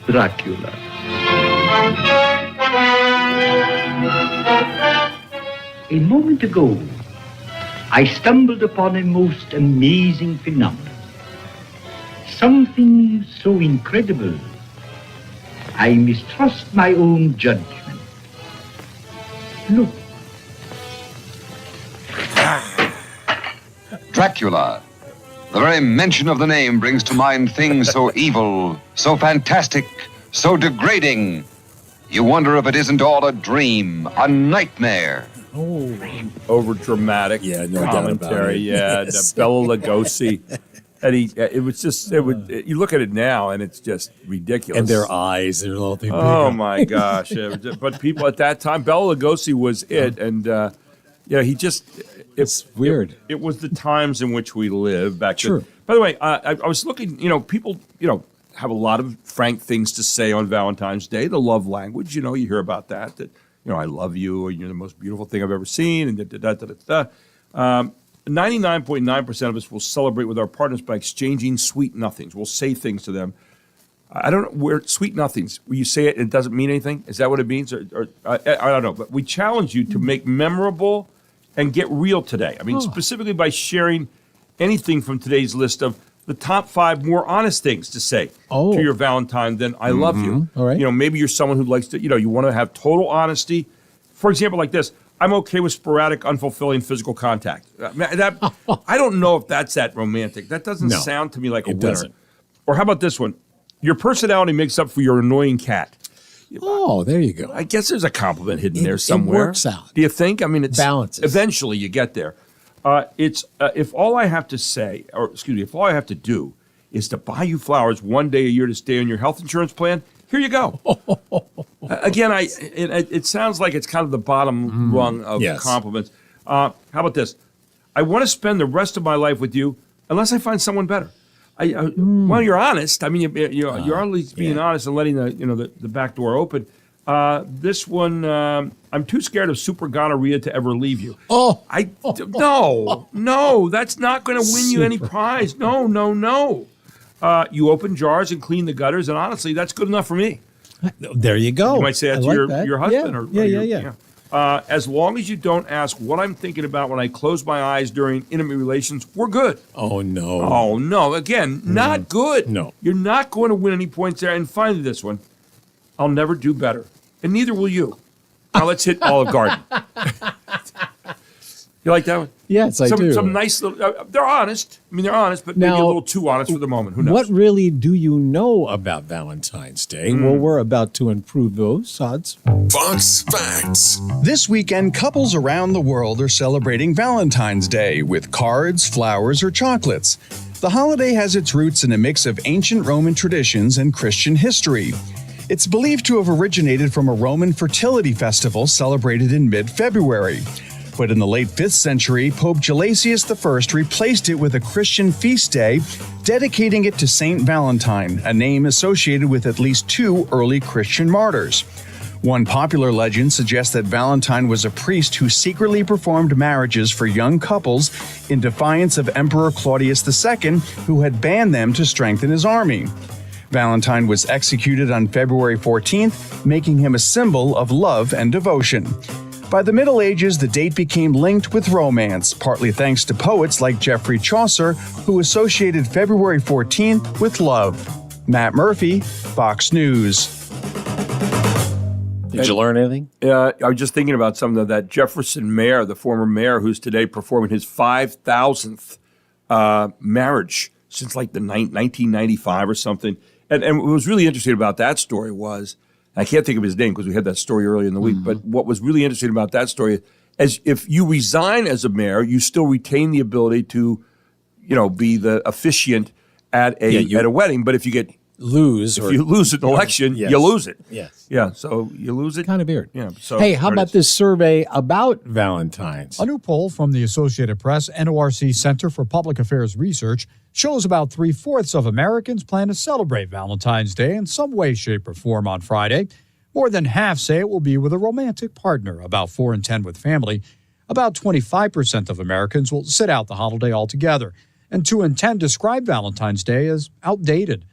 Dracula. A moment ago, I stumbled upon a most amazing phenomenon. Something so incredible, I mistrust my own judgment. Look. Dracula. The very mention of the name brings to mind things so evil, so fantastic, so degrading. You wonder if it isn't all a dream, a nightmare. Over dramatic commentary. Yeah, Yes. Bela Lugosi. And you look at it now and it's just ridiculous. And their eyes, they're all big. Oh my gosh! But people at that time, Bela Lugosi was it, and he just. It's weird. It was the times in which we live back True. then. By the way, I was looking. People have a lot of frank things to say on Valentine's Day. The love language. You hear about that. That I love you, or you're the most beautiful thing I've ever seen, and da da da da da. 99.9% of us will celebrate with our partners by exchanging sweet nothings. We'll say things to them. I don't know where sweet nothings. Where you say it and it doesn't mean anything. Is that what it means? Or I don't know. But we challenge you to make memorable and get real today. I mean, specifically by sharing anything from today's list of the top 5 more honest things to say to your Valentine than "I love you." All right. Maybe you're someone who likes to. You want to have total honesty. For example, like this. I'm okay with sporadic, unfulfilling physical contact. I don't know if that's that romantic. That doesn't sound to me like a winner. Doesn't. Or how about this one? Your personality makes up for your annoying cat. Oh, there you go. I guess there's a compliment hidden there somewhere. It works out. Do you think? I mean, it's balances. Eventually, you get there. If all I have to say, if all I have to do is to buy you flowers one day a year to stay on your health insurance plan, here you go. Again, it sounds like it's kind of the bottom rung of compliments. How about this? I want to spend the rest of my life with you unless I find someone better. Well, you're honest. I mean, you're at least being honest and letting the back door open. This one, I'm too scared of super gonorrhea to ever leave you. Oh, no, that's not going to win you any prize. No. You open jars and clean the gutters, and honestly, that's good enough for me. There you go. You might say that to your husband. Yeah. As long as you don't ask what I'm thinking about when I close my eyes during intimate relations, we're good. Oh, no. Oh, no. Again, not good. No. You're not going to win any points there. And finally, this one, I'll never do better. And neither will you. Now let's hit Olive Garden. You like that one? Yes, I do. Some nice little, they're honest. I mean, they're honest, but maybe a little too honest for the moment. Who knows? What really do you know about Valentine's Day? Well, we're about to improve those odds. Fox Facts. This weekend, couples around the world are celebrating Valentine's Day with cards, flowers, or chocolates. The holiday has its roots in a mix of ancient Roman traditions and Christian history. It's believed to have originated from a Roman fertility festival celebrated in mid-February. But in the late 5th century, Pope Gelasius I replaced it with a Christian feast day, dedicating it to Saint Valentine, a name associated with at least 2 early Christian martyrs. One popular legend suggests that Valentine was a priest who secretly performed marriages for young couples in defiance of Emperor Claudius II, who had banned them to strengthen his army. Valentine was executed on February 14th, making him a symbol of love and devotion. By the Middle Ages, the date became linked with romance, partly thanks to poets like Geoffrey Chaucer, who associated February 14th with love. Matt Murphy, Fox News. Did you learn anything? I was just thinking about something of that Jefferson mayor, the former mayor, who's today performing his 5,000th marriage since like the 1995 or something. And what was really interesting about that story was, I can't think of his name because we had that story earlier in the week, but what was really interesting about that story is if you resign as a mayor, you still retain the ability to, be the officiant at a wedding. But if you lose an election, you lose it. Yes. Yeah, so you lose it. Kind of weird. Yeah. So hey, how about this survey about Valentine's? A new poll from the Associated Press NORC Center for Public Affairs Research shows about 3/4 of Americans plan to celebrate Valentine's Day in some way, shape, or form on Friday. More than half say it will be with a romantic partner, about 4 in 10 with family. About 25% of Americans will sit out the holiday altogether, and 2 in 10 describe Valentine's Day as outdated.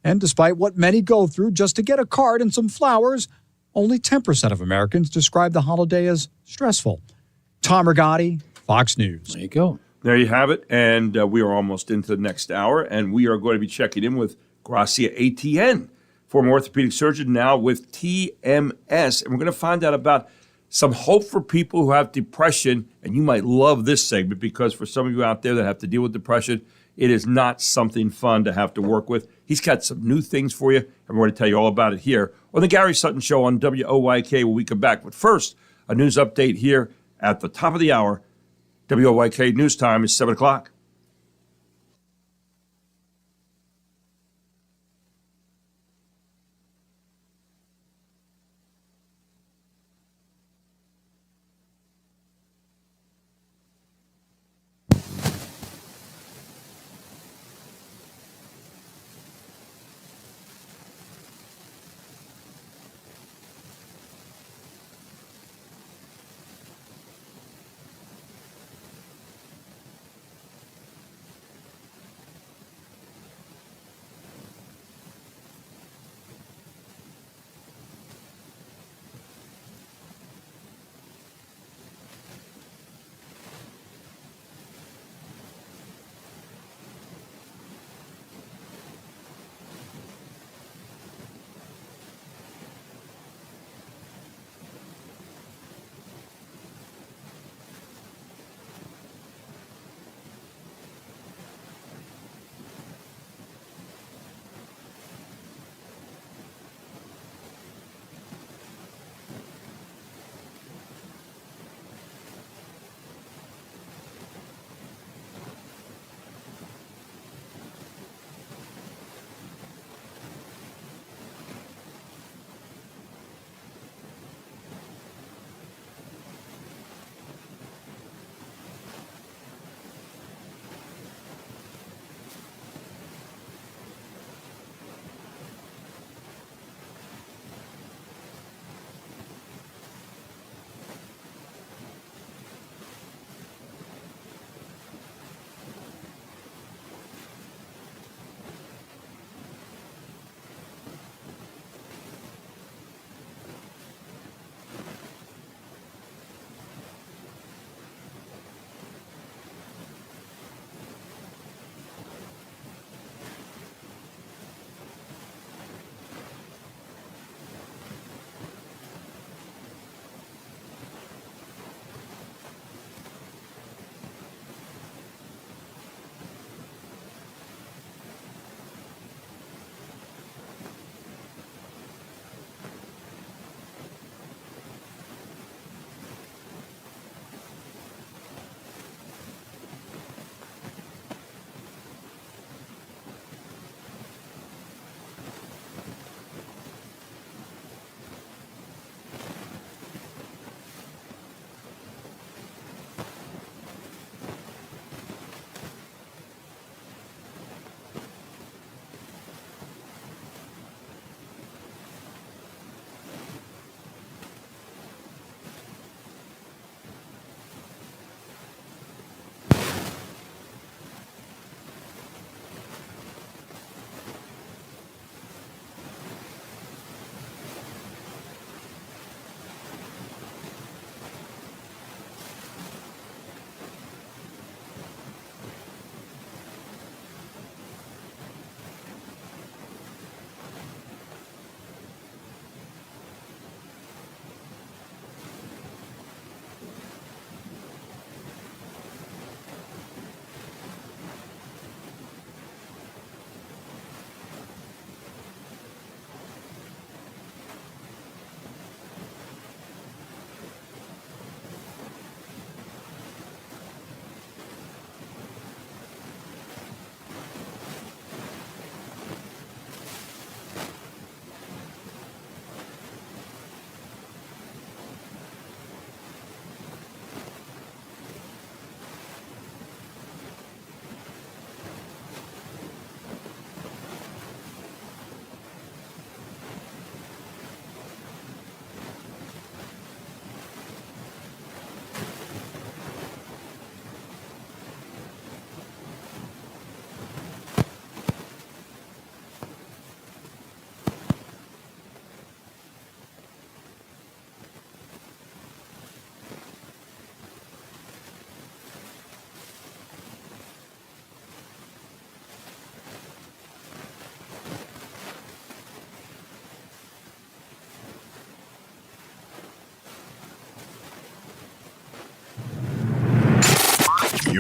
And despite what many go through just to get a card and some flowers, only 10% of Americans describe the holiday as stressful. Tom Rigotti, Fox News. There you go. There you have it. And we are almost into the next hour, and we are going to be checking in with Gracia ATN, former orthopedic surgeon, now with TMS. And we're going to find out about some hope for people who have depression. And you might love this segment because for some of you out there that have to deal with depression, it is not something fun to have to work with. He's got some new things for you, and we're going to tell you all about it here on the Gary Sutton Show on WOYK when we come back. But first, a news update here at the top of the hour. WOYK news time is 7 o'clock.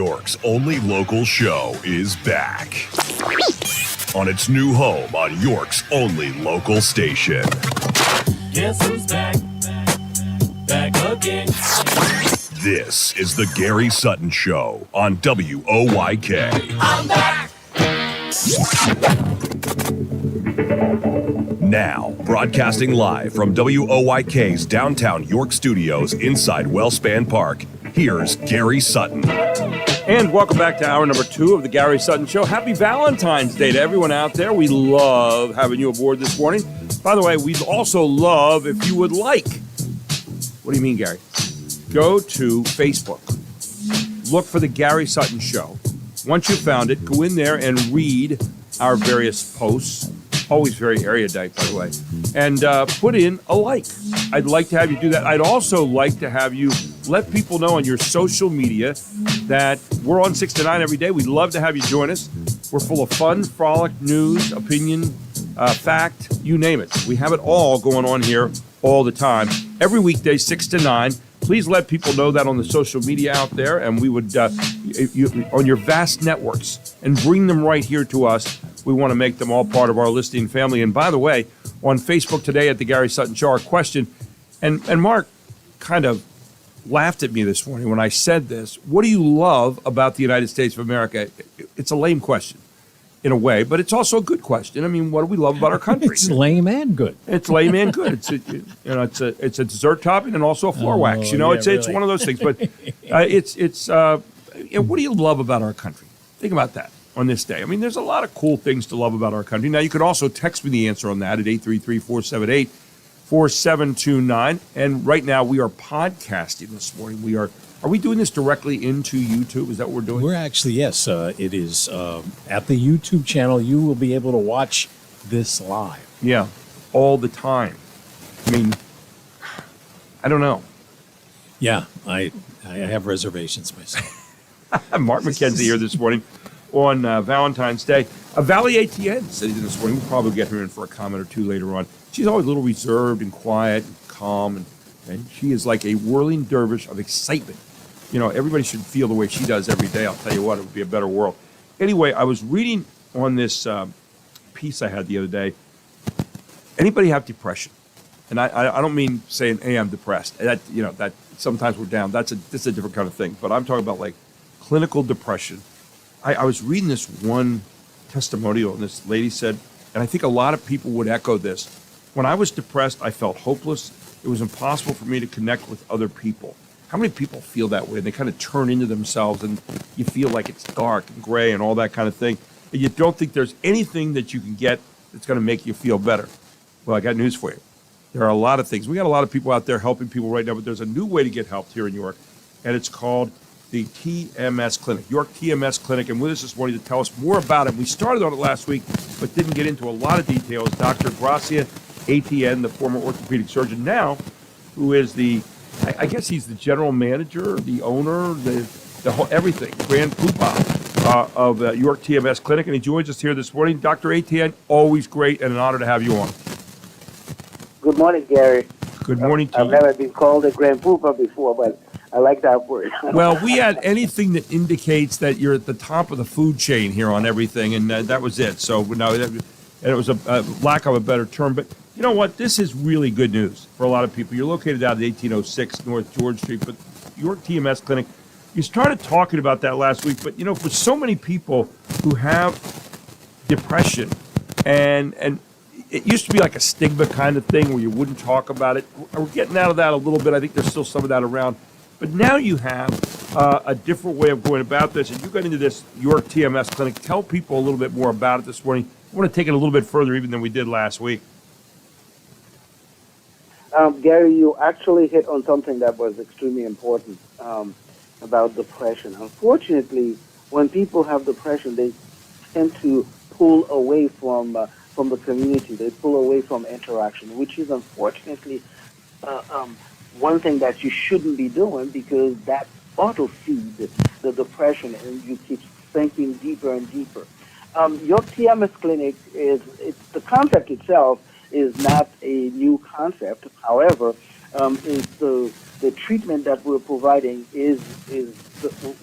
York's only local show is back on its new home on York's only local station. Guess who's back? Back again. This is the Gary Sutton Show on WOYK. I'm back. Now, broadcasting live from WOYK's downtown York studios inside Wellspan Park, here's Gary Sutton. And welcome back to hour number 2 of the Gary Sutton Show. Happy Valentine's Day to everyone out there. We love having you aboard this morning. By the way, we'd also love if you would like. What do you mean, Gary? Go to Facebook. Look for the Gary Sutton Show. Once you've found it, go in there and read our various posts. Always very erudite, by the way. And put in a like. I'd like to have you do that. I'd also like to have you let people know on your social media that we're on 6 to 9 every day. We'd love to have you join us. We're full of fun, frolic, news, opinion, fact, you name it. We have it all going on here all the time. Every weekday, 6 to 9. Please let people know that on the social media out there, and we would, on your vast networks, and bring them right here to us. We want to make them all part of our listening family. And by the way, on Facebook today at the Gary Sutton Show, our question, and Mark kind of laughed at me this morning when I said this. What do you love about the United States of America? It's a lame question in a way, but it's also a good question. I mean, what do we love about our country? It's lame and good. It's lame and good. It's a dessert topping and also a floor wax. You know, yeah, it's one of those things. But what do you love about our country? Think about that on this day. I mean, there's a lot of cool things to love about our country. Now, you can also text me the answer on that at 833-478-4729. And right now, we are podcasting this morning. Are we doing this directly into YouTube? Is that what we're doing? We're actually, yes. It is at the YouTube channel. You will be able to watch this live. Yeah, all the time. I mean, I don't know. Yeah, I have reservations myself. Mark McKenzie here this morning on Valentine's Day. Valley ATN sitting in this morning. We'll probably get her in for a comment or two later on. She's always a little reserved and quiet and calm, and she is like a whirling dervish of excitement. You know, everybody should feel the way she does every day. I'll tell you what, it would be a better world. Anyway, I was reading on this piece I had the other day. Anybody have depression? And I don't mean saying, hey, I'm depressed. That sometimes we're down. That's a different kind of thing. But I'm talking about like clinical depression. I was reading this one testimonial, and this lady said, and I think a lot of people would echo this. When I was depressed, I felt hopeless. It was impossible for me to connect with other people. How many people feel that way? They kind of turn into themselves, and you feel like it's dark and gray and all that kind of thing. And you don't think there's anything that you can get that's going to make you feel better. Well, I got news for you. There are a lot of things. We got a lot of people out there helping people right now, but there's a new way to get help here in York, and it's called the TMS Clinic, York TMS Clinic. And with us this morning to tell us more about it. We started on it last week, but didn't get into a lot of details. Dr. Gracia ATN, the former orthopedic surgeon now, who is I guess he's the general manager, the owner, the whole everything, grand poobah of York TMS Clinic. And he joins us here this morning. Dr. ATN, always great and an honor to have you on. Good morning, Gary. Good morning to you. I've never been called a grand poobah before, but I like that word. Well, we had anything that indicates that you're at the top of the food chain here on everything, and that was it. So now, and it was a lack of a better term, but you know what? This is really good news for a lot of people. You're located out at 1806 North George Street, but York TMS Clinic, you started talking about that last week, but you know, for so many people who have depression, and it used to be like a stigma kind of thing where you wouldn't talk about it. We're getting out of that a little bit. I think there's still some of that around. But now you have a different way of going about this, and you got into this York TMS Clinic. Tell people a little bit more about it this morning. I want to take it a little bit further even than we did last week. Gary, you actually hit on something that was extremely important about depression. Unfortunately, when people have depression, they tend to pull away from the community. They pull away from interaction, which is unfortunately one thing that you shouldn't be doing, because that auto-feeds the depression and you keep sinking deeper and deeper. York TMS Clinic the concept itself is not a new concept. However, the treatment that we're providing is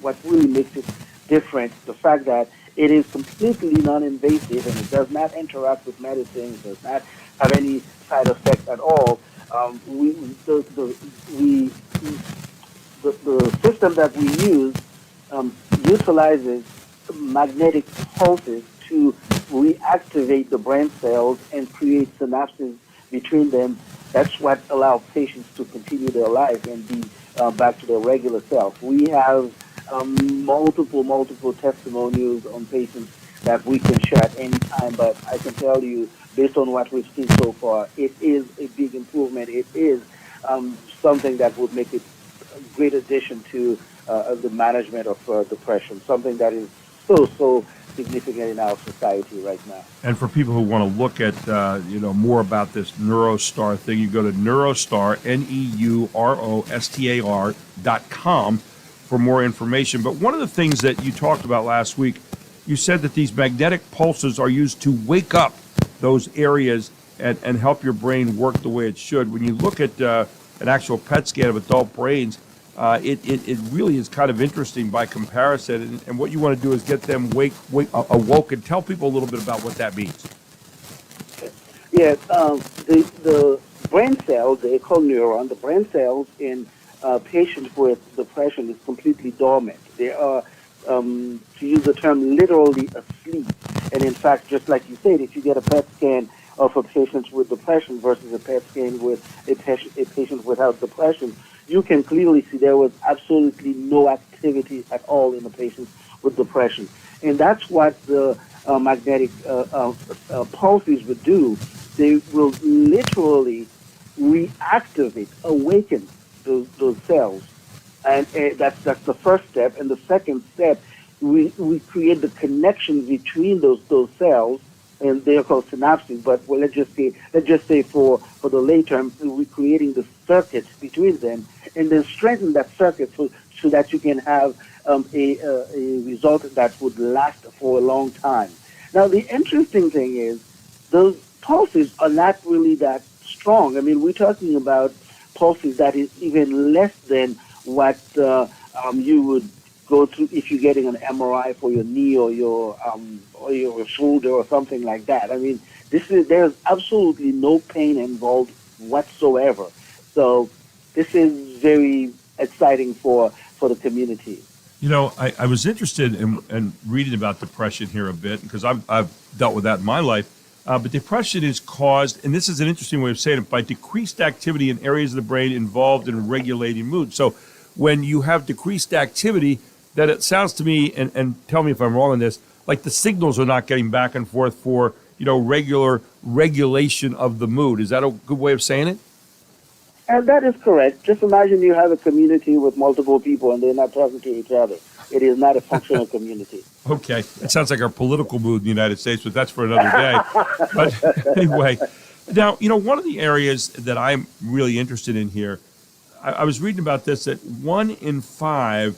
what really makes it different. The fact that it is completely non-invasive and it does not interact with medicine, it does not have any side effects at all. The system that we use utilizes magnetic pulses to reactivate the brain cells and create synapses between them. That's what allows patients to continue their life and be back to their regular self. We have multiple testimonials on patients that we can share at any time, but I can tell you, based on what we've seen so far, it is a big improvement. It is something that would make it a great addition to the management of depression, something that is so significant in our society right now. And for people who want to look at more about this NeuroStar thing, you go to NeuroStar, NEUROSTAR.com for more information. But one of the things that you talked about last week, you said that these magnetic pulses are used to wake up those areas and help your brain work the way it should. When you look at an actual PET scan of adult brains, it really is kind of interesting by comparison. And what you want to do is get them awoke, and tell people a little bit about what that means. Yeah, the brain cells, they call neuron, the brain cells in patients with depression is completely dormant. They are, to use the term, literally asleep. And in fact, just like you said, if you get a PET scan of a patient with depression versus a PET scan with a patient without depression, you can clearly see there was absolutely no activity at all in the patient with depression. And that's what the magnetic pulses would do. They will literally reactivate, awaken those cells. And that's the first step. And the second step, we create the connection between those cells, and they are called synapses. But let's just say for the lay term, we're creating the circuit between them, and then strengthen that circuit so that you can have a result that would last for a long time. Now, the interesting thing is those pulses are not really that strong. I mean, we're talking about pulses that is even less than what you would go through if you're getting an MRI for your knee or your shoulder or something like that. I mean, there's absolutely no pain involved whatsoever. So this is very exciting for the community. You know, I was interested in reading about depression here a bit, because I've dealt with that in my life. But depression is caused, and this is an interesting way of saying it, by decreased activity in areas of the brain involved in regulating mood. So when you have decreased activity, that it sounds to me, and tell me if I'm wrong on this, like the signals are not getting back and forth for, regular regulation of the mood. Is that a good way of saying it? And that is correct. Just imagine you have a community with multiple people and they're not talking to each other. It is not a functional community. Okay. It sounds like our political mood in the United States, but that's for another day. But anyway, now, one of the areas that I'm really interested in here, I was reading about this, that 1 in 5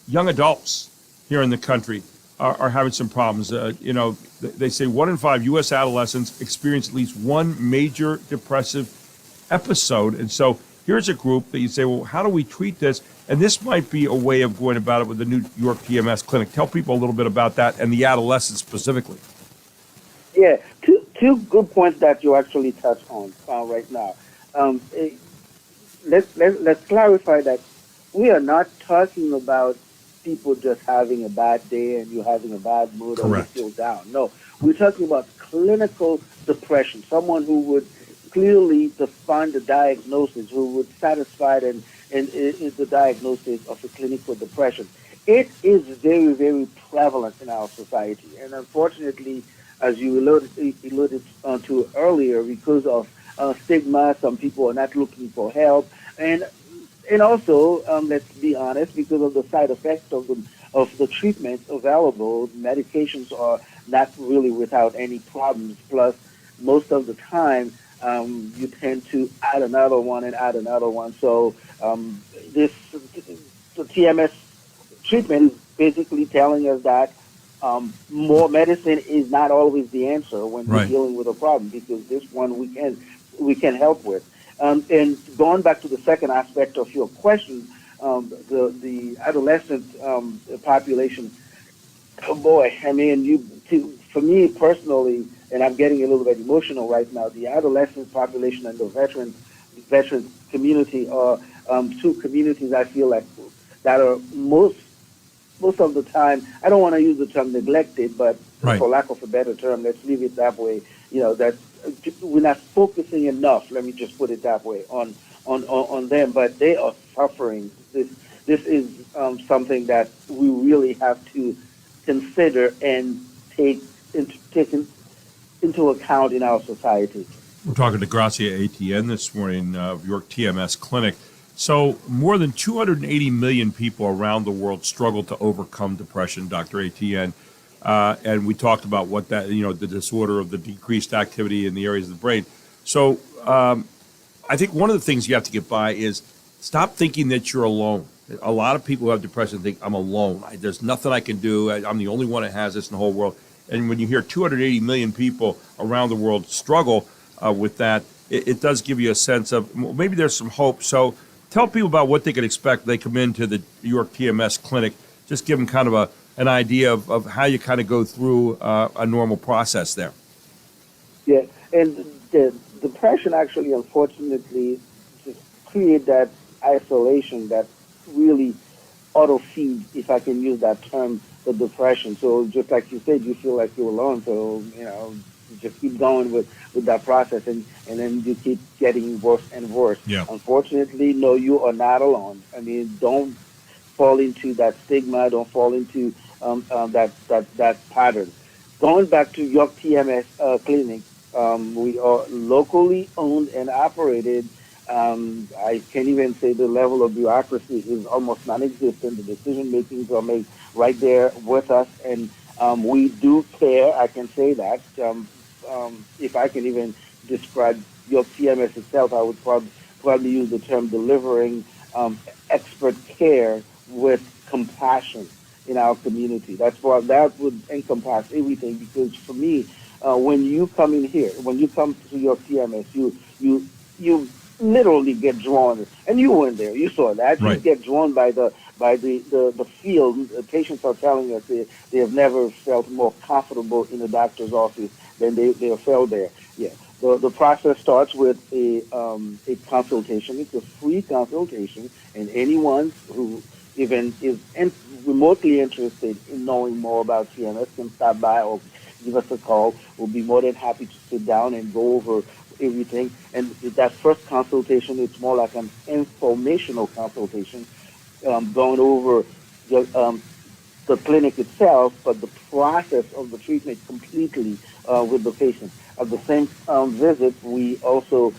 young adults here in the country are having some problems. They say 1 in 5 U.S. adolescents experience at least one major depressive episode. And so here's a group that you say, well, how do we treat this? And this might be a way of going about it with the New York TMS clinic. Tell people a little bit about that and the adolescents specifically. Yeah, two good points that you actually touched on right now. Let's clarify that we are not talking about people just having a bad day and you having a bad mood or you feel down. No, we're talking about clinical depression, someone who would clearly define the diagnosis, who would satisfy and the diagnosis of a clinical depression. It is very, very prevalent in our society. And unfortunately, as you alluded to earlier, because of stigma, some people are not looking for help. And also, let's be honest, because of the side effects of the treatments available, medications are not really without any problems. Plus, most of the time, you tend to add another one and add another one. So the TMS treatment is basically telling us that more medicine is not always the answer when we're dealing with a problem, because this one we can help with. And going back to the second aspect of your question, the adolescent population. Oh boy, I mean, for me personally, and I'm getting a little bit emotional right now. The adolescent population and the veteran community are two communities I feel like that are most of the time. I don't want to use the term neglected, but Right. for lack of a better term, let's leave it that way. That we're not focusing enough. Let me just put it that way on them, but they are suffering. This is something that we really have to consider and take into account in our society. We're talking to Gracia ATN this morning of York TMS Clinic. So more than 280 million people around the world struggle to overcome depression, Dr. ATN. And we talked about what that, the disorder of the decreased activity in the areas of the brain. So I think one of the things you have to get by is stop thinking that you're alone. A lot of people who have depression think, I'm alone. There's nothing I can do. I'm the only one that has this in the whole world. And when you hear 280 million people around the world struggle with that, it does give you a sense of maybe there's some hope. So tell people about what they can expect when they come into the York TMS Clinic. Just give them kind of an idea of how you kind of go through a normal process there. Yeah, and the depression actually, unfortunately, just create that isolation that really auto-feed, if I can use that term, the depression. So just like you said, you feel like you're alone. So, you just keep going with that process, and then you keep getting worse and worse. Yeah. Unfortunately, no, you are not alone. I mean, don't fall into that stigma. Don't fall into that pattern. Going back to York TMS Clinic, we are locally owned and operated. I can't even say the level of bureaucracy is almost non-existent. The decision makings are made right there with us, and we do care. I can say that. If I can even describe York TMS itself, I would probably use the term delivering expert care with compassion in our community. That would encompass everything, because for me, when you come in here, when you come to York TMS, you literally get drawn, and you went there, you saw that. Right. You get drawn by the field. The patients are telling us they have never felt more comfortable in a doctor's office than they have felt there. Yeah. The process starts with a consultation. It's a free consultation, and anyone who even is remotely interested in knowing more about TMS can stop by or give us a call. We'll be more than happy to sit down and go over everything. And that first consultation, it's more like an informational consultation, going over the clinic itself, but the process of the treatment completely with the patient. At the same visit, we also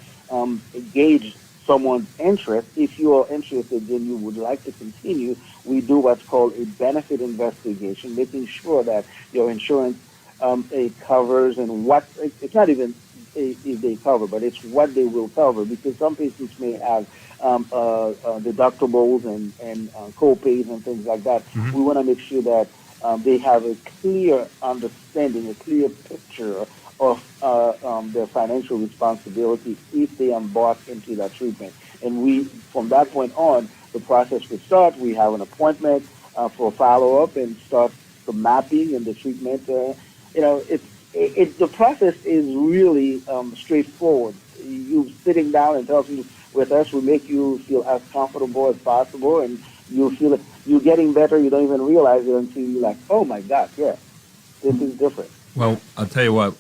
gauge someone's interest. If you are interested, then you would like to continue, we do what's called a benefit investigation, making sure that your insurance covers, and what it's not even if they cover, but it's what they will cover, because some patients may have deductibles and co-pays and things like that. Mm-hmm. We want to make sure that they have a clear understanding, a clear picture of their financial responsibility if they embark into that treatment. And we, from that point on, the process would start. We have an appointment for follow-up and start the mapping and the treatment. The process is really straightforward. You sitting down and talking with us will make you feel as comfortable as possible, and you feel it, you're getting better. You don't even realize it until you're like, oh my God, yeah, this is different. Well, I'll tell you what,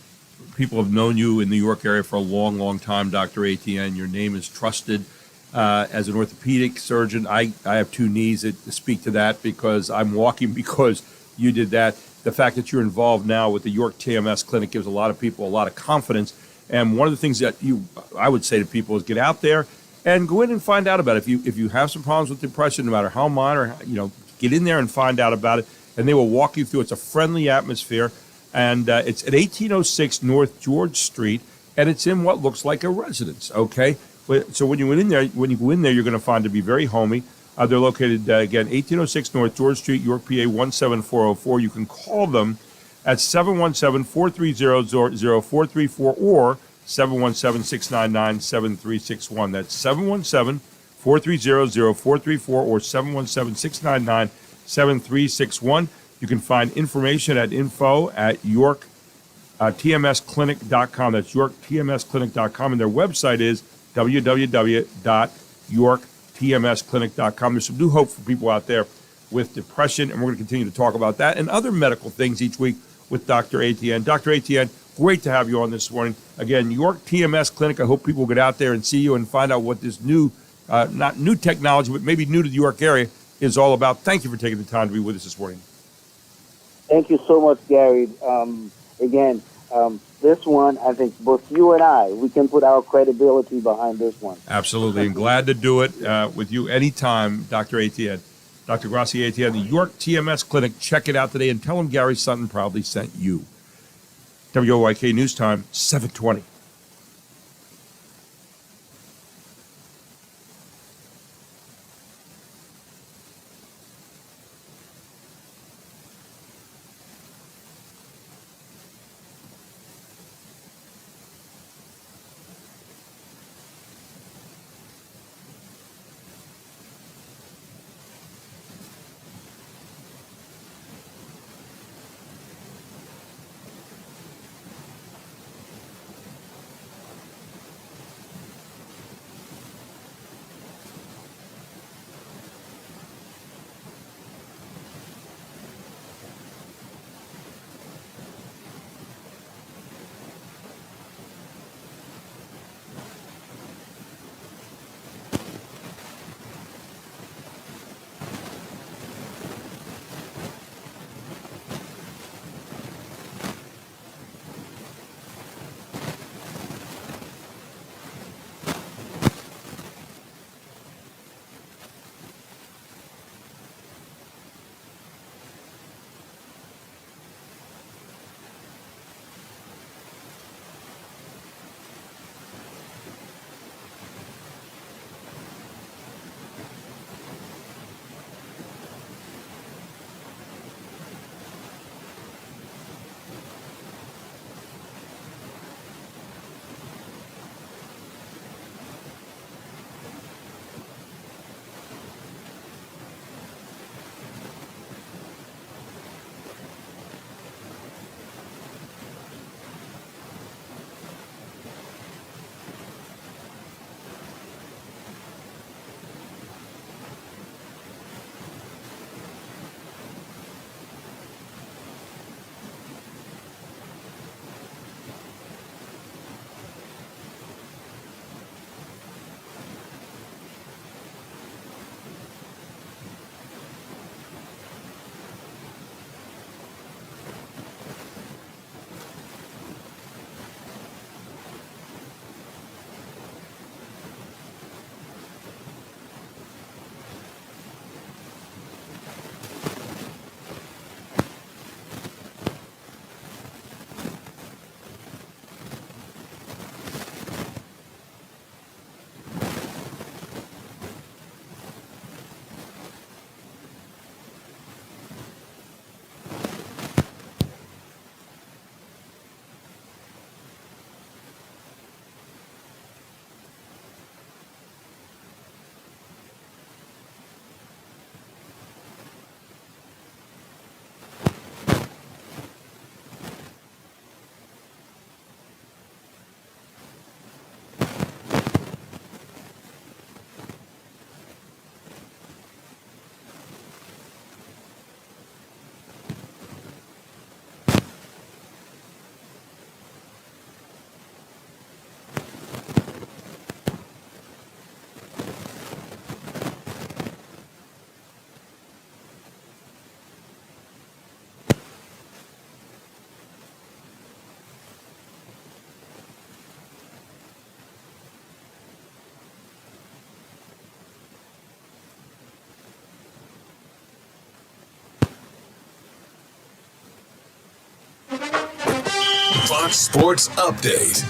people have known you in the New York area for a long, long time, Dr. ATN. Your name is trusted as an orthopedic surgeon. I have two knees that speak to that, because I'm walking because you did that. The fact that you're involved now with the York TMS Clinic gives a lot of people a lot of confidence. And one of the things that I would say to people is get out there and go in and find out about it. If you have some problems with depression, no matter how minor, get in there and find out about it. And they will walk you through. It's a friendly atmosphere. And it's at 1806 North George Street, and it's in what looks like a residence, okay? So when you go in there, you're going to find it to be very homey. They're located, again, 1806 North George Street, York, PA 17404. You can call them at 717-430-0434 or 717-699-7361. That's 430-0434 or 717-699-7361. You can find information at info@yorktmsclinic.com. That's yorktmsclinic.com. And their website is www.yorktmsclinic.com. There's some new hope for people out there with depression, and we're going to continue to talk about that and other medical things each week with Dr. Etienne. Dr. Etienne, great to have you on this morning. Again, York TMS Clinic. I hope people get out there and see you and find out what this new, not new technology, but maybe new to the York area is all about. Thank you for taking the time to be with us this morning. Thank you so much, Gary. This one, I think both you and I, we can put our credibility behind this one. Absolutely, and glad to do it with you anytime, Dr. Etienne. Dr. Gracia Etienne, the York TMS Clinic. Check it out today and tell them Gary Sutton probably sent you. WOYK News Time, 7:20. Fox Sports Update.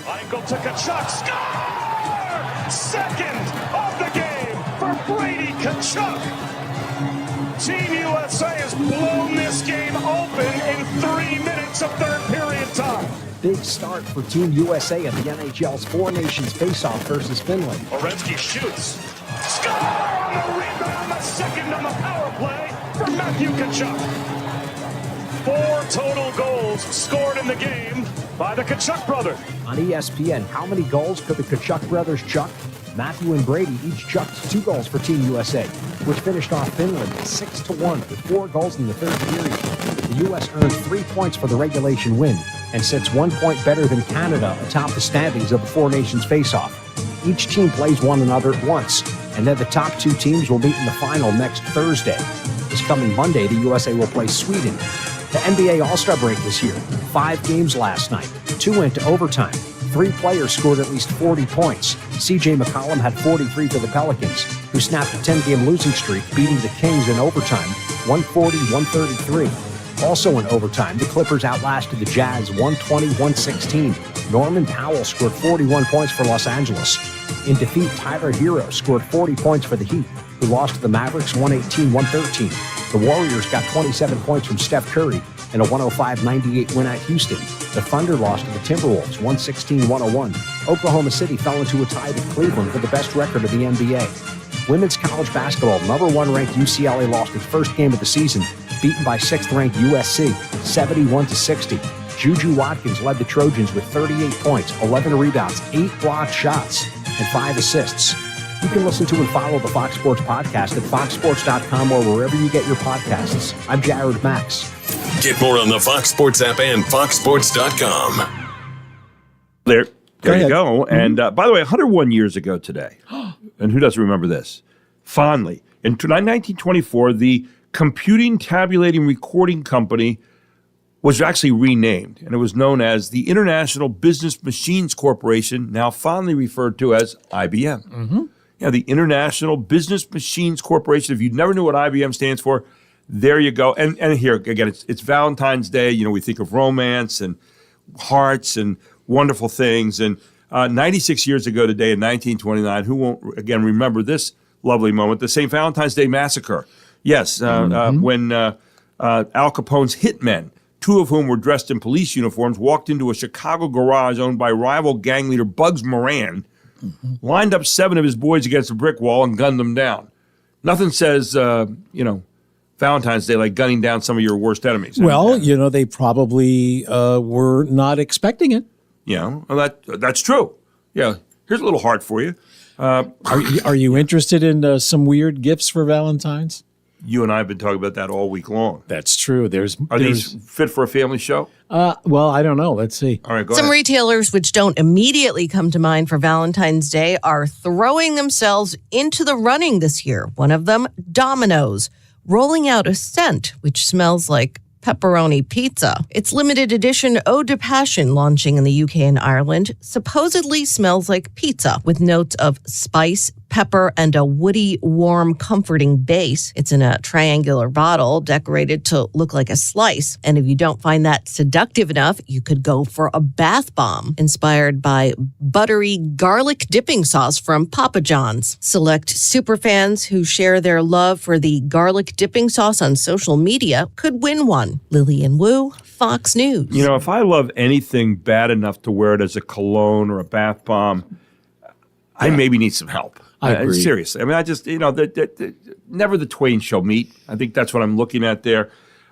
Eichel to Kachuk. Score! Second of the game for Brady Kachuk. Team USA has blown this game open in 3 minutes of third period time. big start for Team USA at the NHL's Four Nations face-off versus Finland. Oretsky shoots. Score on the rebound, the second on the power play for Matthew Tkachuk. 4 total goals scored in the game by the Tkachuk brothers. On ESPN, how many goals could the Tkachuk brothers chuck? Matthew and Brady each chucked 2 goals for Team USA, which finished off Finland 6-1 with 4 goals in the third period. The U.S. earned 3 points for the regulation win and sits 1 point better than Canada atop the standings of the Four Nations face-off. Each team plays one another once, and then the top 2 teams will meet in the final next Thursday. This coming Monday, the USA will play Sweden. The NBA All-Star break is here. 5 games last night. 2 went to overtime. 3 players scored at least 40 points. C.J. McCollum had 43 for the Pelicans, who snapped a 10-game losing streak, beating the Kings in overtime, 140-133. Also in overtime, the Clippers outlasted the Jazz 120-116. Norman Powell scored 41 points for Los Angeles. In defeat, Tyler Hero scored 40 points for the Heat, who lost to the Mavericks 118-113. The Warriors got 27 points from Steph Curry in a 105-98 win at Houston. The Thunder lost to the Timberwolves 116-101. Oklahoma City fell into a tie with Cleveland for the best record of the NBA. Women's college basketball, number 1 ranked UCLA lost its first game of the season, beaten by 6th ranked USC 71-60. Juju Watkins led the Trojans with 38 points, 11 rebounds, 8 blocked shots, and 5 assists. You can listen to and follow the Fox Sports Podcast at foxsports.com or wherever you get your podcasts. I'm Jared Max. Get more on the Fox Sports app and foxsports.com. There you ahead. go. And by the way, 101 years ago today, and who doesn't remember this? Fondly. In 1924, the Computing, Tabulating, Recording Company was actually renamed, and it was known as the International Business Machines Corporation, now fondly referred to as IBM. Mm-hmm. Yeah, the International Business Machines Corporation. If you never knew what IBM stands for, there you go. And here, again, it's Valentine's Day. You know, we think of romance and hearts and wonderful things. And 96 years ago today in 1929, who won't, again, remember this lovely moment, the St. Valentine's Day Massacre. Yes, when Al Capone's hitmen, 2 of whom were dressed in police uniforms, walked into a Chicago garage owned by rival gang leader Bugs Moran, lined up 7 of his boys against a brick wall and gunned them down. Nothing says, Valentine's Day like gunning down some of your worst enemies. Well, they probably were not expecting it. Yeah, well, that's true. Yeah, here's a little heart for you. Are you interested in some weird gifts for Valentine's? You and I have been talking about that all week long. That's true. Are these fit for a family show? Well, I don't know. Let's see. All right, go Some ahead. retailers which don't immediately come to mind for Valentine's Day are throwing themselves into the running this year. One of them, Domino's, rolling out a scent which smells like pepperoni pizza. Its limited edition Eau de Passion, launching in the UK and Ireland, supposedly smells like pizza with notes of spice, pepper, and a woody, warm, comforting base. It's in a triangular bottle decorated to look like a slice. And if you don't find that seductive enough, you could go for a bath bomb inspired by buttery garlic dipping sauce from Papa John's. Select superfans who share their love for the garlic dipping sauce on social media could win one. Lillian Wu, Fox News. You know, if I love anything bad enough to wear it as a cologne or a bath bomb, I maybe need some help. I agree. Seriously. I mean, I just, never the twain shall meet. I think that's what I'm looking at there.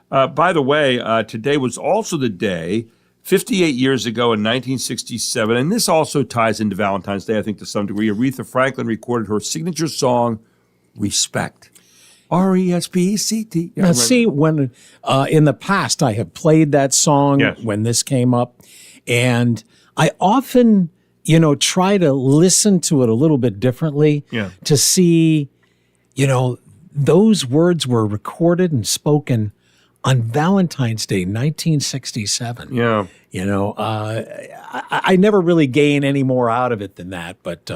By the way, today was also the day, 58 years ago in 1967, and this also ties into Valentine's Day, I think, to some degree. Aretha Franklin recorded her signature song, Respect. R-E-S-P-E-C-T. Now, see, when in the past I have played that song when this came up, and I often, try to listen to it a little bit differently to see, those words were recorded and spoken on Valentine's Day, 1967. Yeah. I never really gain any more out of it than that, but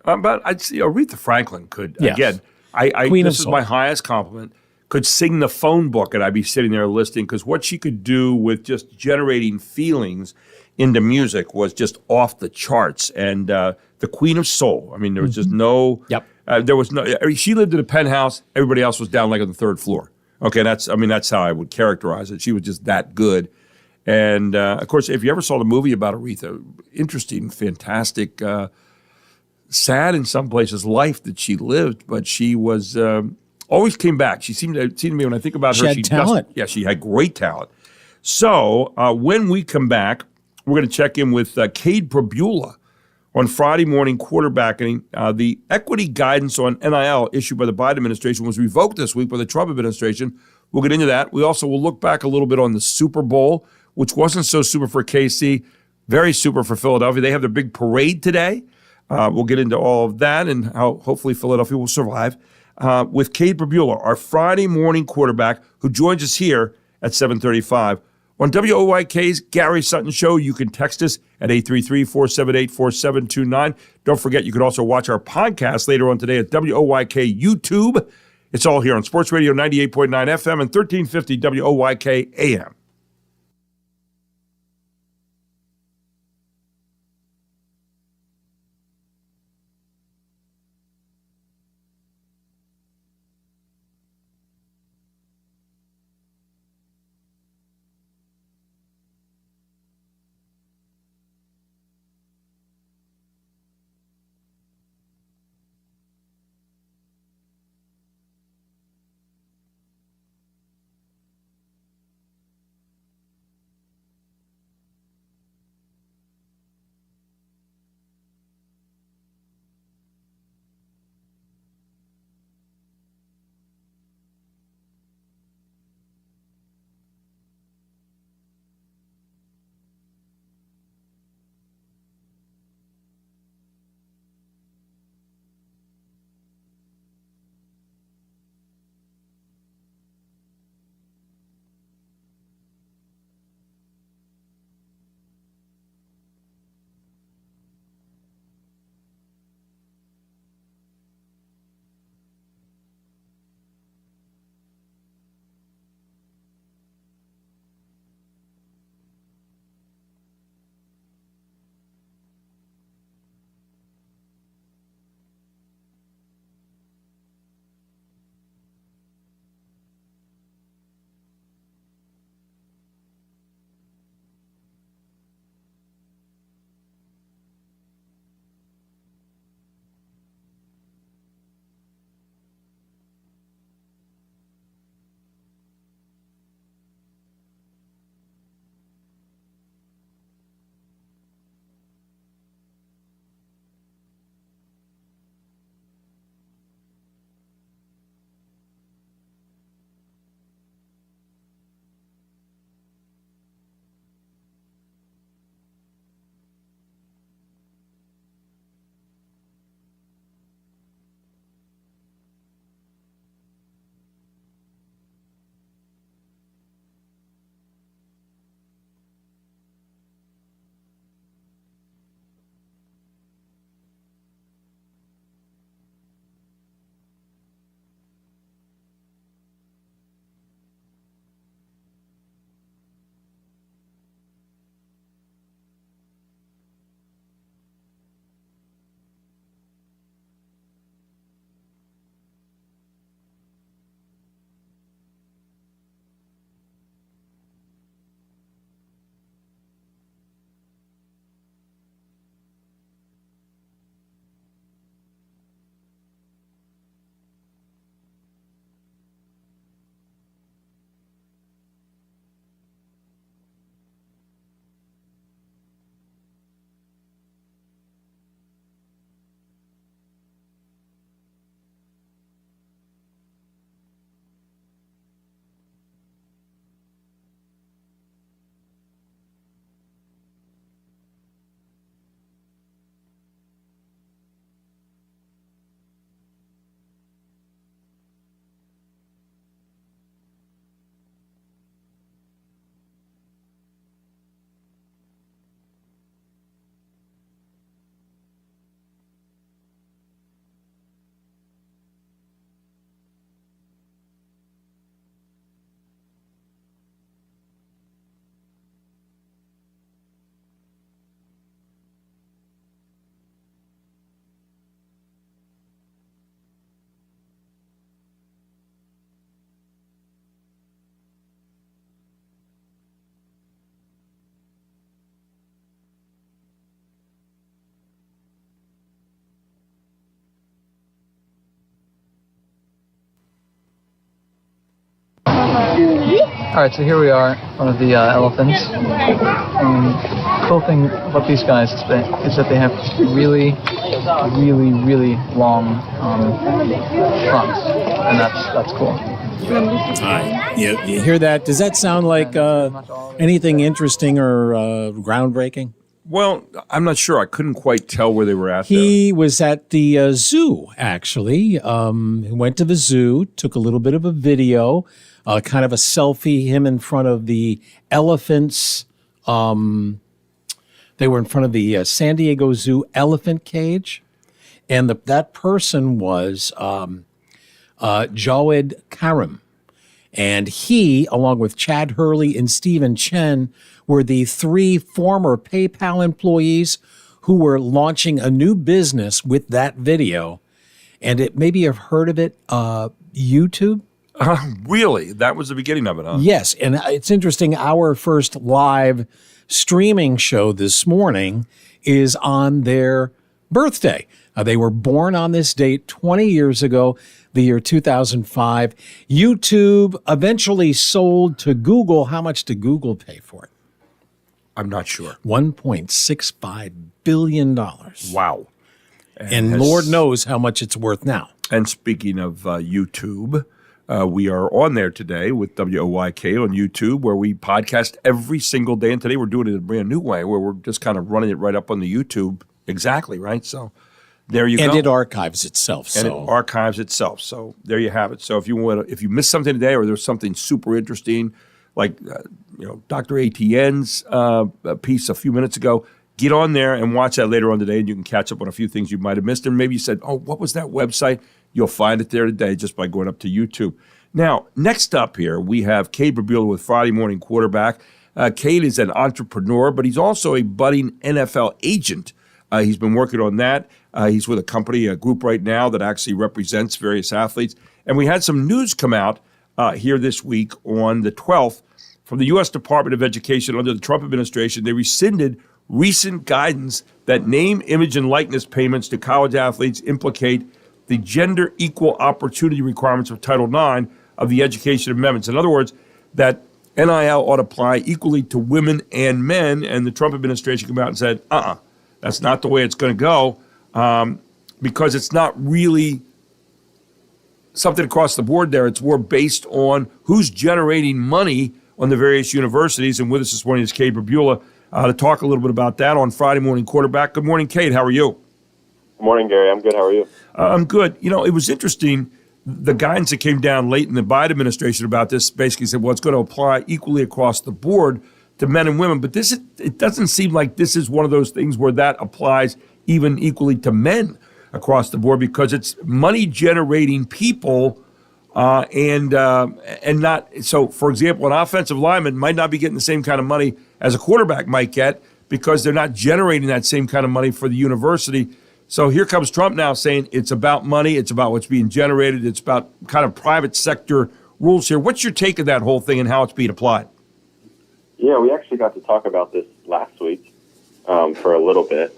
I'd say Aretha Franklin could, Yes. again, Queen this of is soul. my highest compliment, could sing the phone book, and I'd be sitting there listening, because what she could do with just generating feelings into music was just off the charts. And the Queen of Soul, I mean, there was just no, she lived in a penthouse, everybody else was down like on the 3rd floor. Okay, that's how I would characterize it. She was just that good. And, of course, if you ever saw the movie about Aretha, interesting, fantastic, sad in some places life that she lived, but she was always came back. She seemed to me, when I think about She her, had talent. she had great talent. So when we come back, we're going to check in with Cade Prabula on Friday morning quarterbacking. The equity guidance on NIL issued by the Biden administration was revoked this week by the Trump administration. We'll get into that. We also will look back a little bit on the Super Bowl, which wasn't so super for KC, very super for Philadelphia. They have their big parade today. We'll get into all of that and how hopefully Philadelphia will survive. With Cade Prabula, our Friday morning quarterback, who joins us here at 7:35. On WOYK's Gary Sutton Show, you can text us at 833-478-4729. Don't forget, you can also watch our podcast later on today at WOYK YouTube. It's all here on Sports Radio 98.9 FM and 1350 WOYK AM. All right, so here we are, one of the elephants. And the cool thing about these guys is that they have really, really, really long trunks, and that's cool. You hear that? Does that sound like anything interesting or groundbreaking? Well, I'm not sure. I couldn't quite tell where they were at. He was at the zoo, actually. He went to the zoo, took a little bit of a video, kind of a selfie, him in front of the elephants. They were in front of the San Diego Zoo elephant cage. And that person was Jawed Karim. And he, along with Chad Hurley and Stephen Chen, were the 3 former PayPal employees who were launching a new business with that video. And it maybe you've heard of it, YouTube? Really? That was the beginning of it, huh? Yes. And it's interesting. Our first live streaming show this morning is on their birthday. They were born on this date 20 years ago, the year 2005. YouTube eventually sold to Google. How much did Google pay for it? I'm not sure. $1.65 billion. Wow. And Lord knows how much it's worth now. And speaking of YouTube, we are on there today with WOYK on YouTube, where we podcast every single day. And today we're doing it in a brand new way, where we're just kind of running it right up on the YouTube. Exactly, right? So there you go. And it archives itself. And it archives itself. So there you have it. So if you missed something today, or there's something super interesting, like Dr. ATN's piece a few minutes ago, get on there and watch that later on today, and you can catch up on a few things you might have missed. And maybe you said, oh, what was that website? You'll find it there today just by going up to YouTube. Now, next up here, we have Cade Burbula with Friday Morning Quarterback. Cade is an entrepreneur, but he's also a budding NFL agent. He's been working on that. He's with a group right now that actually represents various athletes. And we had some news come out here this week on the 12th from the U.S. Department of Education under the Trump administration. They rescinded recent guidance that name, image, and likeness payments to college athletes implicate the gender equal opportunity requirements of Title IX of the Education Amendments. In other words, that NIL ought to apply equally to women and men, and the Trump administration came out and said, that's not the way it's going to go, because it's not really something across the board there. It's more based on who's generating money on the various universities. And with us this morning is Cade Burbula to talk a little bit about that on Friday Morning Quarterback. Good morning, Cade. How are you? Good morning, Gary. I'm good. How are you? I'm good. It was interesting. The guidance that came down late in the Biden administration about this basically said, well, it's going to apply equally across the board to men and women. But it doesn't seem like this is one of those things where that applies even equally to men across the board, because it's money generating people and not. So, for example, an offensive lineman might not be getting the same kind of money as a quarterback might get, because they're not generating that same kind of money for the university. So here comes Trump now saying it's about money, it's about what's being generated, it's about kind of private sector rules here. What's your take of that whole thing and how it's being applied? Yeah, we actually got to talk about this last week for a little bit.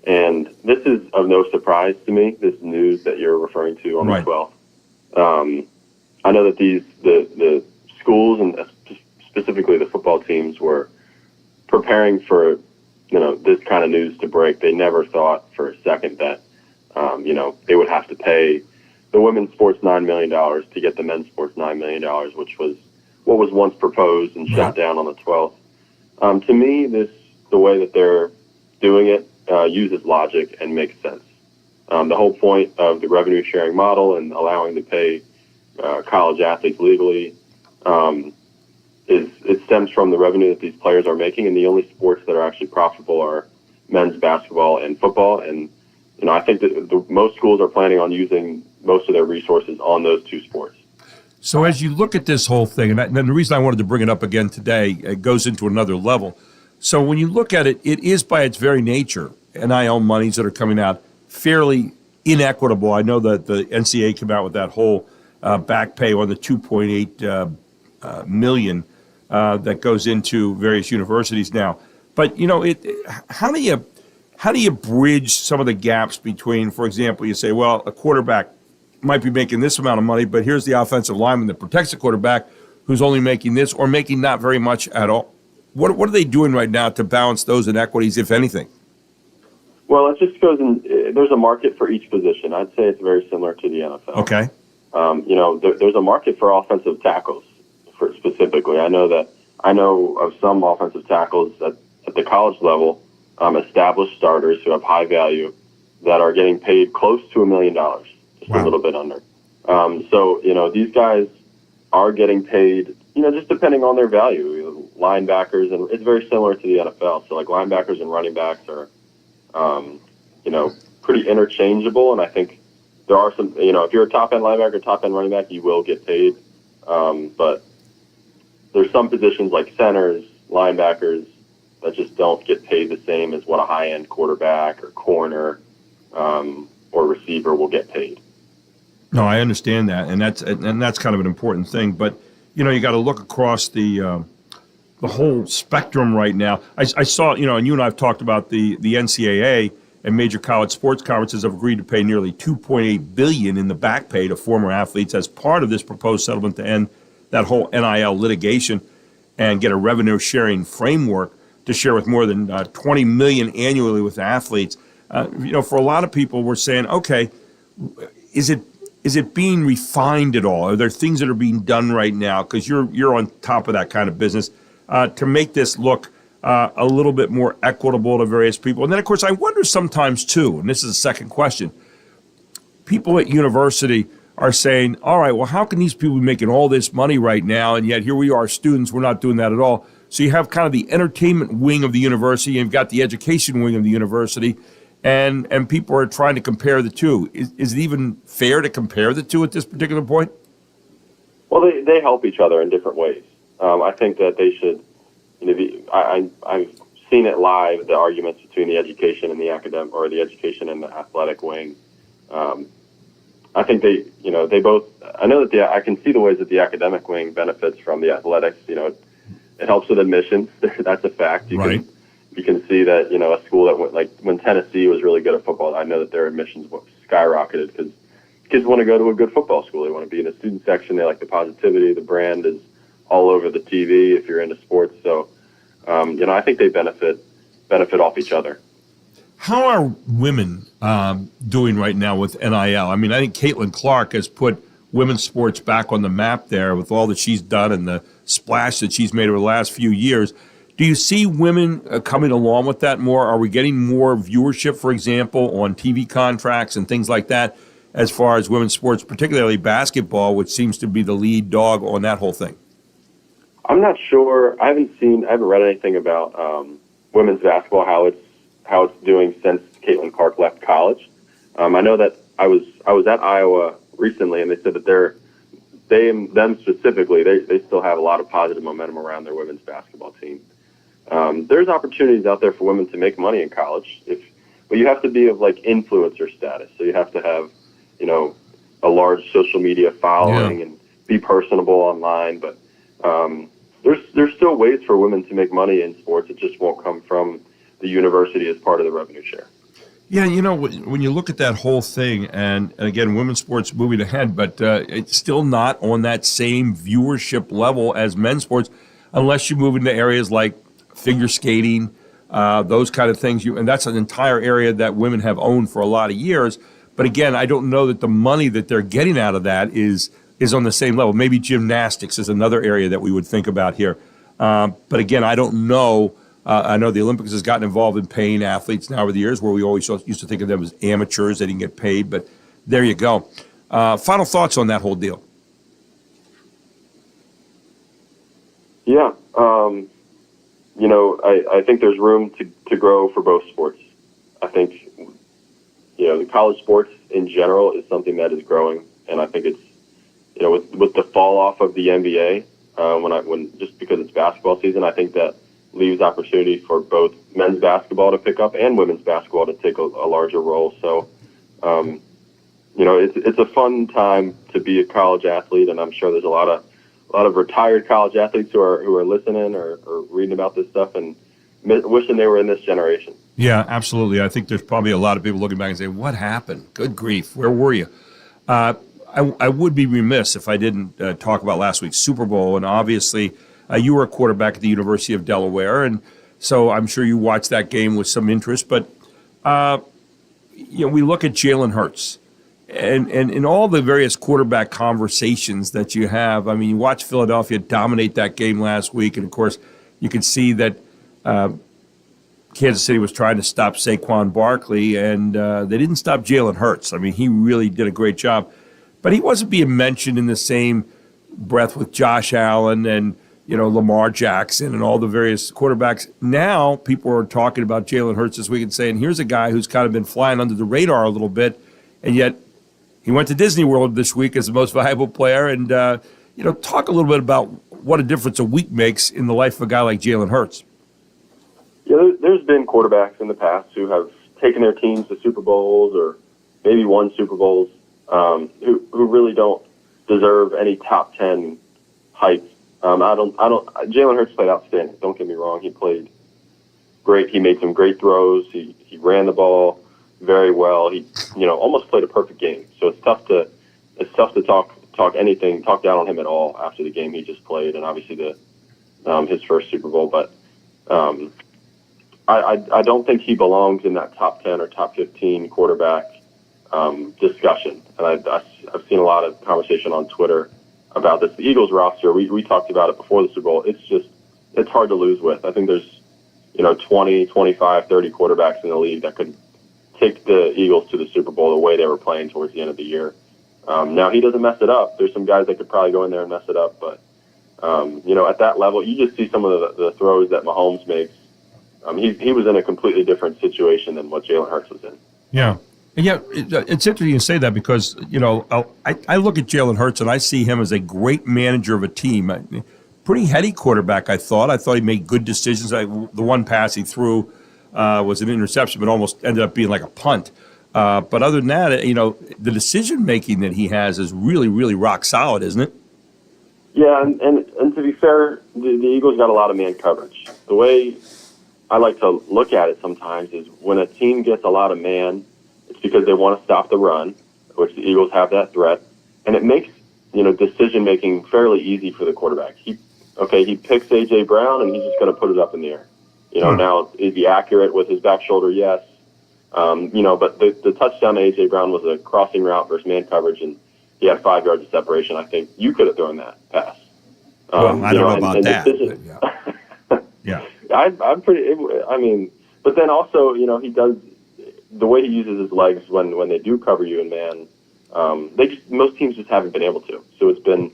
And this is of no surprise to me, this news that you're referring to on the 12th. I know that the schools and specifically the football teams were preparing for this kind of news to break. They never thought for a second that they would have to pay the women's sports $9 million to get the men's sports $9 million, which was what was once proposed and shot down on the 12th. To me, the way that they're doing it uses logic and makes sense. The whole point of the revenue sharing model and allowing to pay college athletes legally it stems from the revenue that these players are making, and the only sports that are actually profitable are men's basketball and football. And I think that most schools are planning on using most of their resources on those two sports. So as you look at this whole thing, and the reason I wanted to bring it up again today, it goes into another level. So when you look at it, it is by its very nature, NIL monies that are coming out fairly inequitable. I know that the NCAA came out with that whole back pay on the $2.8 million that goes into various universities now. But how do you bridge some of the gaps between, for example, you say, well, a quarterback might be making this amount of money, but here's the offensive lineman that protects the quarterback who's only making this or making not very much at all? What are they doing right now to balance those inequities, if anything? Well, it just goes in. There's a market for each position. I'd say it's very similar to the NFL. Okay. There's a market for offensive tackles, specifically. I know of some offensive tackles at the college level, established starters who have high value that are getting paid close to $1 million, just a little bit under. These guys are getting paid, just depending on their value. Linebackers, and it's very similar to the NFL. So, like, linebackers and running backs are, pretty interchangeable. And I think there are some, if you're a top-end linebacker, top-end running back, you will get paid. But there's some positions like centers, linebackers, that just don't get paid the same as what a high-end quarterback or corner or receiver will get paid. No, I understand that, and that's kind of an important thing. But you got to look across the whole spectrum right now. I saw, and you and I have talked about the NCAA and major college sports conferences have agreed to pay nearly $2.8 billion in the back pay to former athletes as part of this proposed settlement to end that whole NIL litigation and get a revenue sharing framework to share with more than 20 million annually with athletes. For a lot of people, we're saying, okay, is it being refined at all? Are there things that are being done right now? Because you're on top of that kind of business to make this look a little bit more equitable to various people. And then, of course, I wonder sometimes too, and this is the second question. People at university are saying, all right, well, how can these people be making all this money right now? And yet here we are, students, we're not doing that at all. So you have kind of the entertainment wing of the university, and you've got the education wing of the university, and people are trying to compare the two. Is it even fair to compare the two at this particular point? Well, they help each other in different ways. I think that they should, I've seen it live, the arguments between the education and the academic, or the education and the athletic wing. I think they both, I know that I can see the ways that the academic wing benefits from the athletics. It helps with admissions. That's a fact. You can see that, a school that went, like when Tennessee was really good at football, I know that their admissions skyrocketed because kids want to go to a good football school. They want to be in a student section. They like the positivity. The brand is all over the TV if you're into sports. So, I think they benefit off each other. How are women doing right now with NIL? I mean, I think Caitlin Clark has put women's sports back on the map there with all that she's done and the splash that she's made over the last few years. Do you see women coming along with that more? Are we getting more viewership, for example, on TV contracts and things like that as far as women's sports, particularly basketball, which seems to be the lead dog on that whole thing? I'm not sure. I haven't read anything about women's basketball, how it's doing since Caitlin Clark left college. I know that I was at Iowa recently, and they said that them specifically, they still have a lot of positive momentum around their women's basketball team. There's opportunities out there for women to make money in college, but you have to be of like influencer status. So you have to have, a large social media following and be personable online. But there's still ways for women to make money in sports. It just won't come from the university as part of the revenue share. Yeah, when you look at that whole thing, and again, women's sports moving ahead, but it's still not on that same viewership level as men's sports, unless you move into areas like figure skating, those kind of things. And that's an entire area that women have owned for a lot of years. But again, I don't know that the money that they're getting out of that is on the same level. Maybe gymnastics is another area that we would think about here. But again, I don't know. I know the Olympics has gotten involved in paying athletes now over the years, where we always used to think of them as amateurs. They didn't get paid, but there you go. Final thoughts on that whole deal? Yeah. I think there's room to grow for both sports. I think, the college sports in general is something that is growing, and I think it's, with the fall off of the NBA, when just because it's basketball season, I think that leaves opportunity for both men's basketball to pick up and women's basketball to take a larger role. So, it's a fun time to be a college athlete, and I'm sure there's a lot of retired college athletes who are listening or reading about this stuff and wishing they were in this generation. Yeah, absolutely. I think there's probably a lot of people looking back and saying, what happened? Good grief. Where were you? I would be remiss if I didn't talk about last week's Super Bowl. And obviously, you were a quarterback at the University of Delaware, and so I'm sure you watched that game with some interest. But we look at Jalen Hurts, and in all the various quarterback conversations that you have. I mean, you watch Philadelphia dominate that game last week, and of course, you could see that Kansas City was trying to stop Saquon Barkley, and they didn't stop Jalen Hurts. I mean, he really did a great job. But he wasn't being mentioned in the same breath with Josh Allen and, Lamar Jackson and all the various quarterbacks. Now people are talking about Jalen Hurts this week and saying, here's a guy who's kind of been flying under the radar a little bit, and yet he went to Disney World this week as the most valuable player. And, talk a little bit about what a difference a week makes in the life of a guy like Jalen Hurts. Yeah, there's been quarterbacks in the past who have taken their teams to Super Bowls or maybe won Super Bowls who really don't deserve any top 10 hype. Jalen Hurts played outstanding. Don't get me wrong. He played great. He made some great throws. He ran the ball very well. He, almost played a perfect game. So it's tough to talk down on him at all after the game he just played, and obviously his first Super Bowl. But I don't think he belongs in that top 10 or top 15 quarterback discussion. And I've seen a lot of conversation on Twitter about this. The Eagles roster, we talked about it before the Super Bowl. It's hard to lose with. I think there's 20, 25, 30 quarterbacks in the league that could take the Eagles to the Super Bowl the way they were playing towards the end of the year. Now, he doesn't mess it up. There's some guys that could probably go in there and mess it up. But, at that level, you just see some of the throws that Mahomes makes. He was in a completely different situation than what Jalen Hurts was in. Yeah. And yeah, it's interesting you say that because, I look at Jalen Hurts and I see him as a great manager of a team. Pretty heady quarterback, I thought. I thought he made good decisions. The one pass he threw was an interception, but almost ended up being like a punt. But other than that, the decision-making that he has is really, really rock solid, isn't it? Yeah, and to be fair, the Eagles got a lot of man coverage. The way I like to look at it sometimes is when a team gets a lot of man, it's because they want to stop the run, which the Eagles have that threat, and it makes decision making fairly easy for the quarterback. He picks A.J. Brown and he's just going to put it up in the air. Now is he accurate with his back shoulder? Yes. But the touchdown to A.J. Brown was a crossing route versus man coverage, and he had 5 yards of separation. I think you could have thrown that pass. Well, I don't know about that. Yeah. I'm pretty. But then also, he does the way he uses his legs when they do cover you in man. Most teams just haven't been able to. So it's been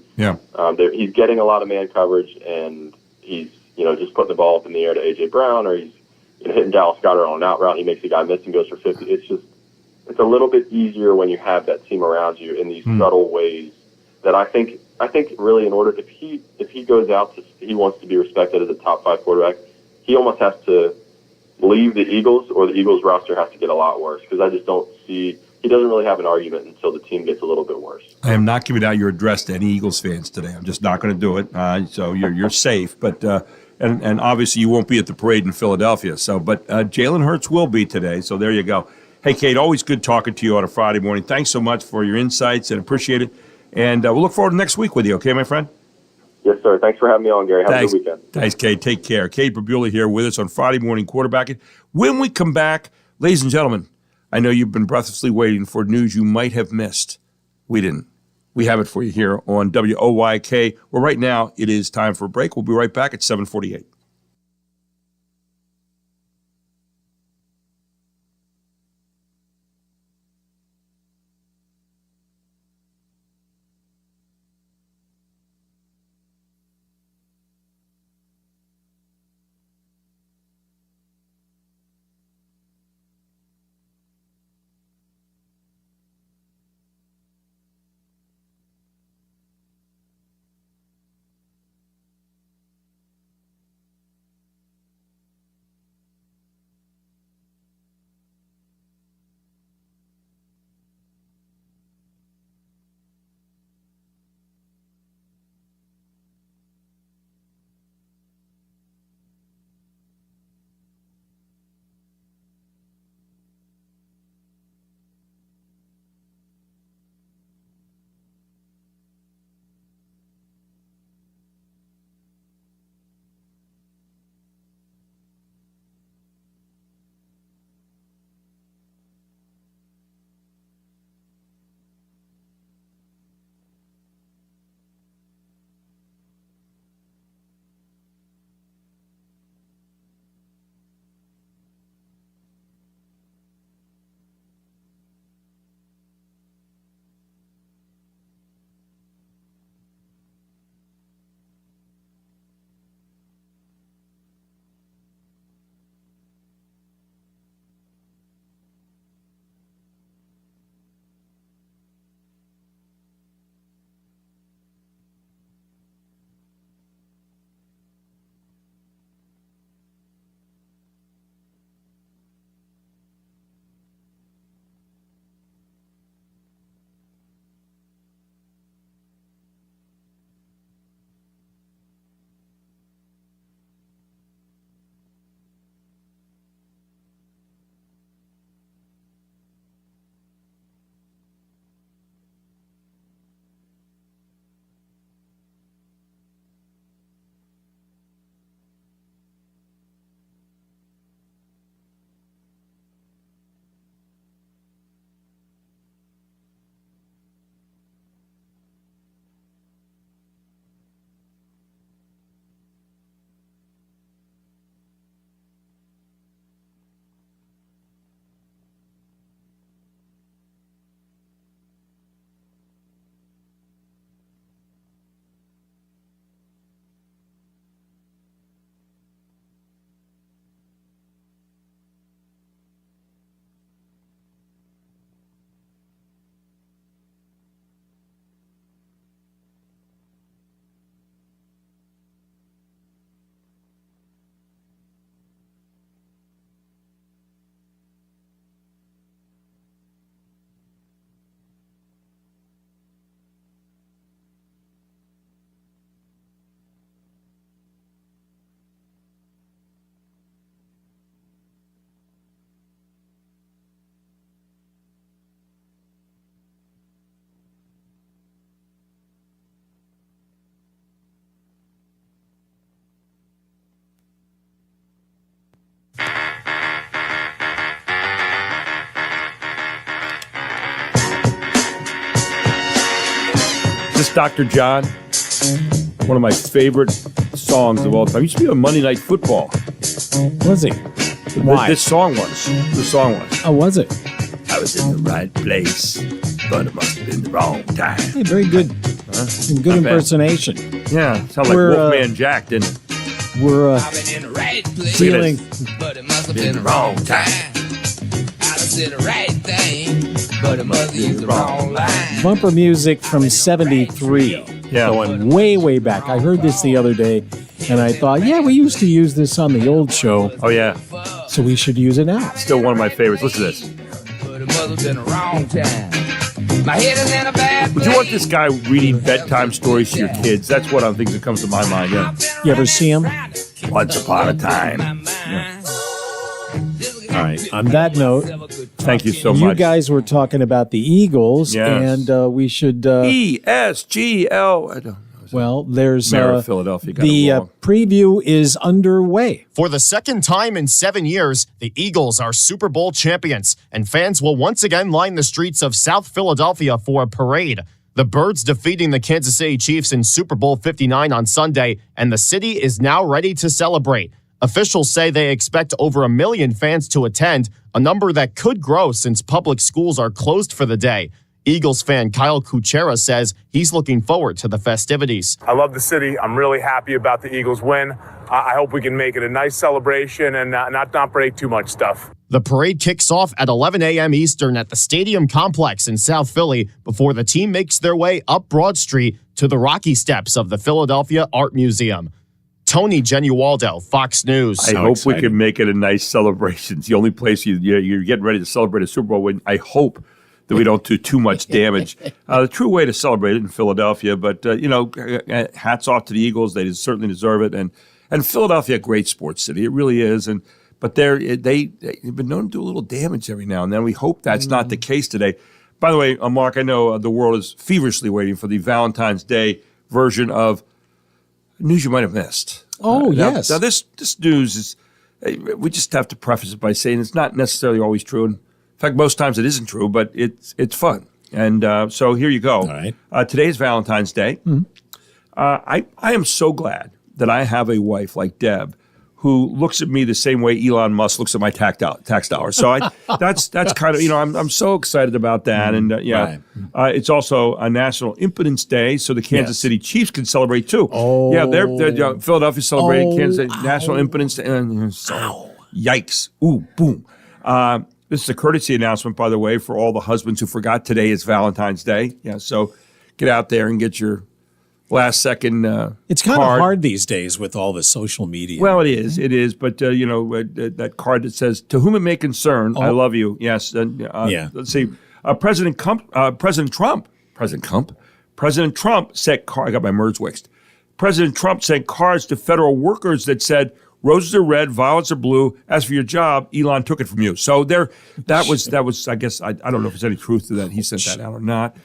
he's getting a lot of man coverage, and he's just putting the ball up in the air to A.J. Brown, or he's hitting Dallas Goedert on an out route. He makes a guy miss and goes for 50. It's a little bit easier when you have that team around you in these subtle ways that I think really in order if he goes out he wants to be respected as a top 5 quarterback, he almost has to leave the Eagles, or the Eagles roster has to get a lot worse, because I just don't see he doesn't really have an argument until the team gets a little bit worse. I am not giving out your address to any Eagles fans today. I'm just not going to do it. So you're safe, but and obviously you won't be at the parade in Philadelphia. So, but Jalen Hurts will be today. So there you go. Hey, Kate, always good talking to you on a Friday morning. Thanks so much for your insights and appreciate it. And we'll look forward to next week with you. Okay, my friend. Yes, sir. Thanks for having me on, Gary. Have a good weekend. Thanks, Kate. Take care. Kate Brabula here with us on Friday Morning Quarterbacking. When we come back, ladies and gentlemen, I know you've been breathlessly waiting for news you might have missed. We didn't. We have it for you here on WOYK, where right now it is time for a break. We'll be right back at 7:48. this Dr. John? One of my favorite songs of all time. Used to be on Monday Night Football. Was he? Why? This song was. The song was. Oh, was it? I was in the right place, but it must have been the wrong time. Hey, very good. Good impersonation. Yeah, sounds like Wolfman Jack, didn't it? We're in the right place, feeling but it must have been the wrong time. I said the right thing, but it must be the wrong line. bumper music from 73. Yeah. Going way, way back. I heard this the other day, and I thought, yeah, we used to use this on the old show. Oh, yeah. So we should use it now. Still one of my favorites. Listen to this. But it must have been the wrong time. My head is in a bad Would you want this guy reading bedtime stories to your kids? That's one of the things that comes to my mind, yeah. You ever see him? Once upon a time. Yeah. All right. On that note, thank you so you much. guys were talking about the Eagles, Yes. and we should... ESGL. I don't know. Well, there's Mayor of Philadelphia got the it wrong. preview is underway. For the second time in 7 years, the Eagles are Super Bowl champions, and fans will once again line the streets of South Philadelphia for a parade. The Birds defeating the Kansas City Chiefs in Super Bowl 59 on Sunday, and the city is now ready to celebrate. Officials say they expect over 1 million fans to attend, a number that could grow since public schools are closed for the day. Eagles fan Kyle Kuchera says he's looking forward to the festivities. I love the city. I'm really happy about the Eagles win. I hope we can make it a nice celebration and not break too much stuff. The parade kicks off at 11 a.m. Eastern at the Stadium Complex in South Philly before the team makes their way up Broad Street to the Rocky Steps of the Philadelphia Art Museum. Tony Genualdo, Fox News. I hope we can make it a nice celebration. It's the only place you're getting ready to celebrate a Super Bowl win. I hope that we don't do too much damage. The true way to celebrate it in Philadelphia, but hats off to the Eagles. They certainly deserve it. And Philadelphia, a great sports city. It really is. But they've been known to do a little damage every now and then. We hope that's not the case today. By the way, Mark, I know the world is feverishly waiting for the Valentine's Day version of news you might have missed. Oh, yes. Now this news is, we just have to preface it by saying it's not necessarily always true. In fact, most times it isn't true, but it's fun. And so here you go. All right. Today's Valentine's Day. Mm-hmm. I am so glad that I have a wife like Deb who looks at me the same way Elon Musk looks at my tax dollars. So that's kind of, I'm so excited about that. And it's also a National Impotence Day, so the Kansas City Chiefs can celebrate too. Oh. Yeah, they're Philadelphia celebrating Kansas City National Impotence Day. Yikes. Ooh, boom. This is a courtesy announcement, by the way, for all the husbands who forgot today is Valentine's Day. Yeah, so get out there and get your last second It's kind card. of hard these days with all the social media. Well, it is. But, that card that says, to whom it may concern, I love you. Yes. Let's see. President Trump sent I got my words mixed. President Trump sent cards to federal workers that said, roses are red, violets are blue. As for your job, Elon took it from you. So that was. I guess I don't know if there's any truth to that. He sent that out or not.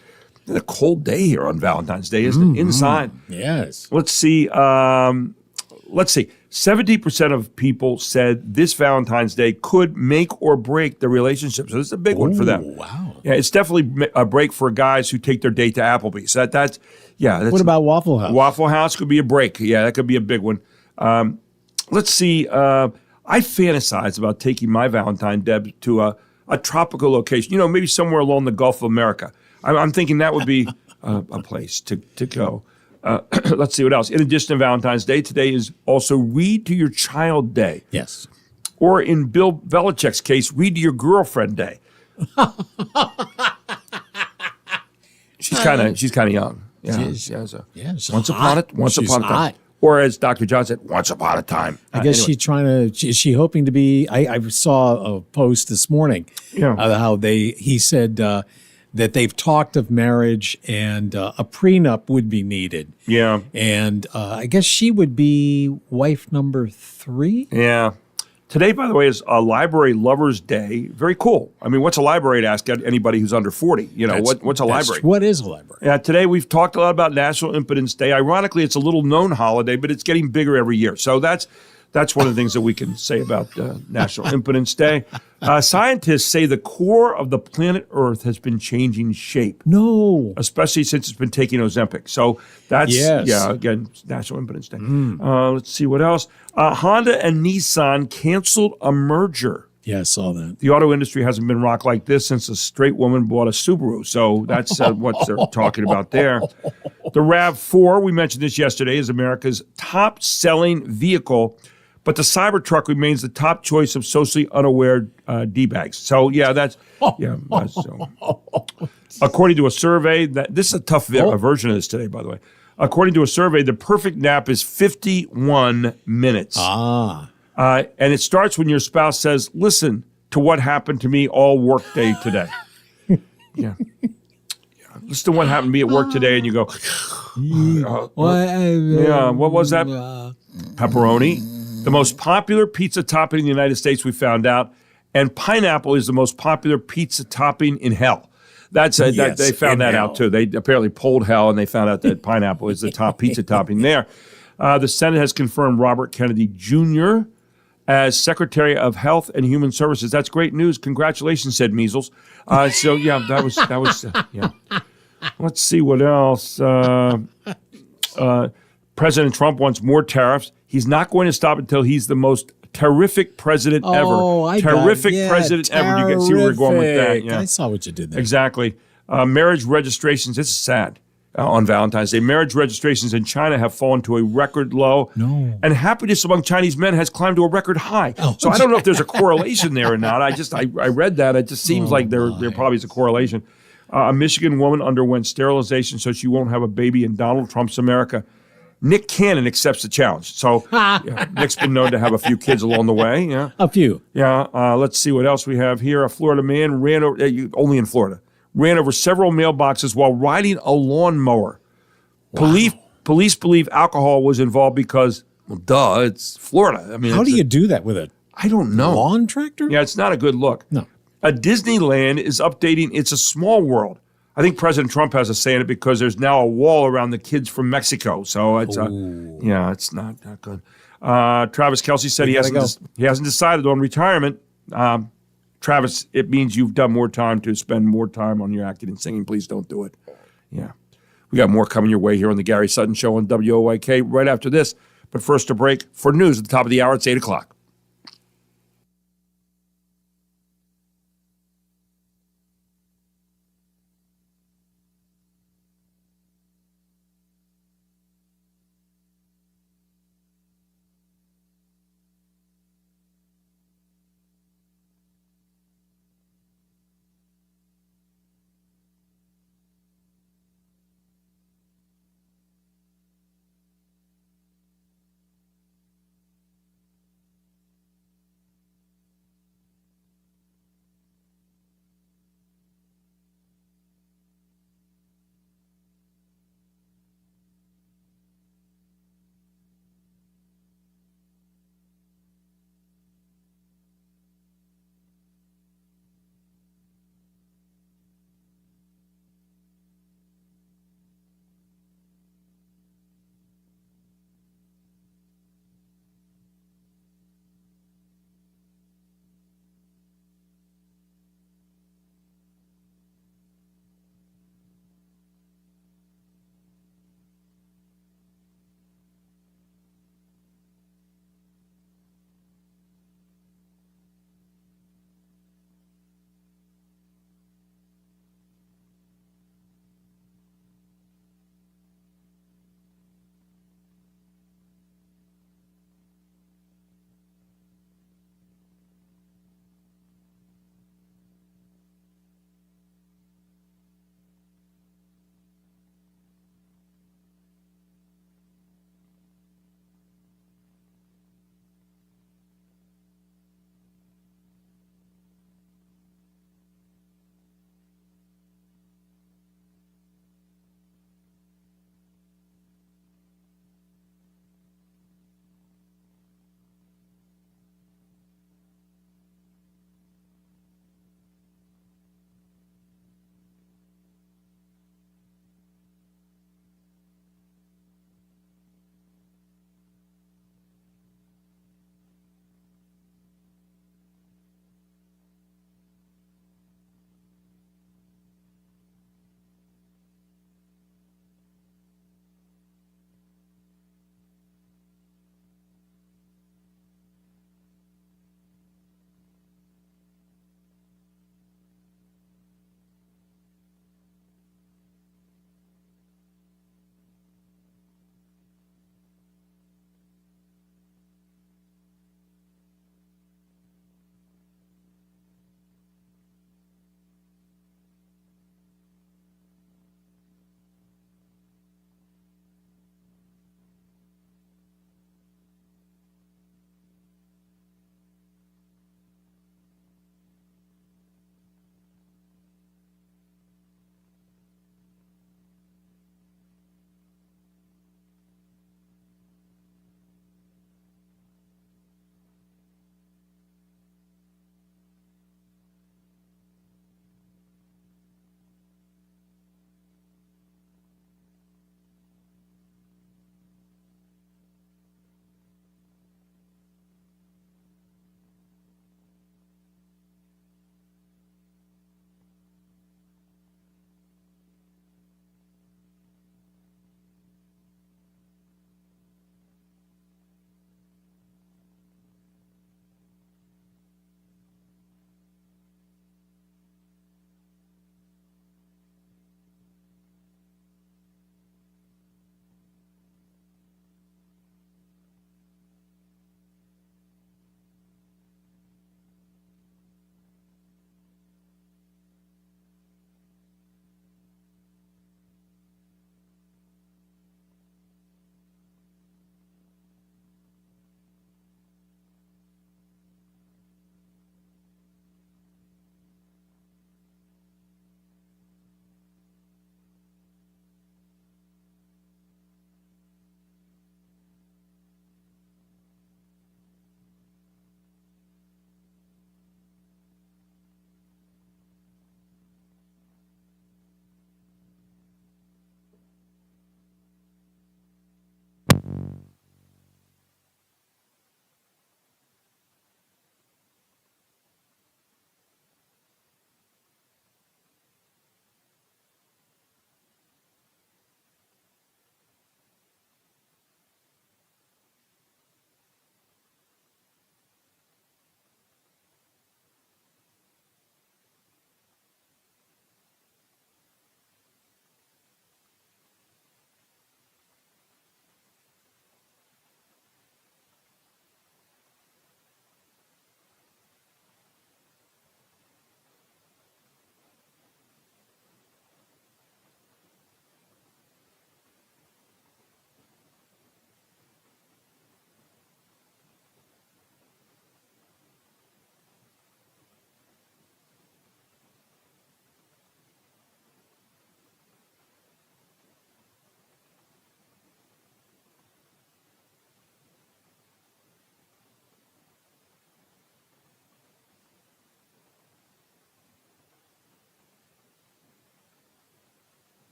It's a cold day here on Valentine's Day, isn't it? Inside. Yes. Let's see. 70% of people said this Valentine's Day could make or break their relationship. So this is a big one for them. Wow. Yeah, it's definitely a break for guys who take their date to Applebee's. That's What about Waffle House? Waffle House could be a break. Yeah, that could be a big one. Let's see. I fantasize about taking my Valentine, Deb, to a tropical location. Maybe somewhere along the Gulf of America. I'm thinking that would be a place to go. Let's see what else. In addition to Valentine's Day, today is also Read to Your Child Day. Yes. Or in Bill Belichick's case, Read to Your Girlfriend Day. She's kind of young. Yeah. Once upon a time. Or as Dr. John said, once upon a time. I guess is she hoping to be, I saw a post this morning how he said that they've talked of marriage and a prenup would be needed. Yeah. And I guess she would be wife number 3. Yeah. Today, by the way, is a Library Lovers Day. Very cool. I mean, what's a library to ask anybody who's under 40? What's a library? What is a library? Yeah, today we've talked a lot about National Impotence Day. Ironically, it's a little known holiday, but it's getting bigger every year. So that's That's one of the things that we can say about National Impotence Day. Scientists say the core of the planet Earth has been changing shape. No. Especially since it's been taking Ozempic. So that's, Yes. again, National Impotence Day. Let's see what else. Honda and Nissan canceled a merger. Yeah, I saw that. The auto industry hasn't been rocked like this since a straight woman bought a Subaru. So that's what they're talking about there. The RAV4, we mentioned this yesterday, is America's top-selling vehicle, but the Cybertruck remains the top choice of socially unaware D-bags. So, that's so. According to a survey, this is a tough version of this today, by the way. According to a survey, the perfect nap is 51 minutes. And it starts when your spouse says, listen to what happened to me all workday today. Listen to what happened to me at work today, and you go, what was that? Pepperoni. The most popular pizza topping in the United States, we found out, and pineapple is the most popular pizza topping in hell. They found that out, too. They apparently polled hell, and they found out that pineapple is the top pizza topping there. The Senate has confirmed Robert Kennedy Jr. as Secretary of Health and Human Services. That's great news. Congratulations, said Measles. That was. Let's see what else. President Trump wants more tariffs. He's not going to stop until he's the most terrific president ever. Terrific president ever. You can see where we're going with that. Yeah. I saw what you did there. Exactly. Marriage registrations. This is sad. On Valentine's Day, marriage registrations in China have fallen to a record low. No. And happiness among Chinese men has climbed to a record high. So I don't know if there's a correlation there or not. I read that. It just seems like there probably is a correlation. A Michigan woman underwent sterilization so she won't have a baby in Donald Trump's America. Nick Cannon accepts the challenge. So Nick's been known to have a few kids along the way. Yeah, a few. Yeah. Let's see what else we have here. A Florida man ran over, only in Florida, ran over several mailboxes while riding a lawnmower. Wow. Police believe alcohol was involved because, it's Florida. I mean, how do you do that with I don't know. Lawn tractor? Yeah, it's not a good look. No. A Disneyland is updating It's a Small World. I think President Trump has a say in it because there's now a wall around the kids from Mexico. So it's it's not good. Travis Kelce said he hasn't decided on retirement. Travis, it means you've done more time to spend more time on your acting and singing. Please don't do it. Yeah. We got more coming your way here on the Gary Sutton Show on WOYK right after this. But first a break for news at the top of the hour. It's 8 o'clock.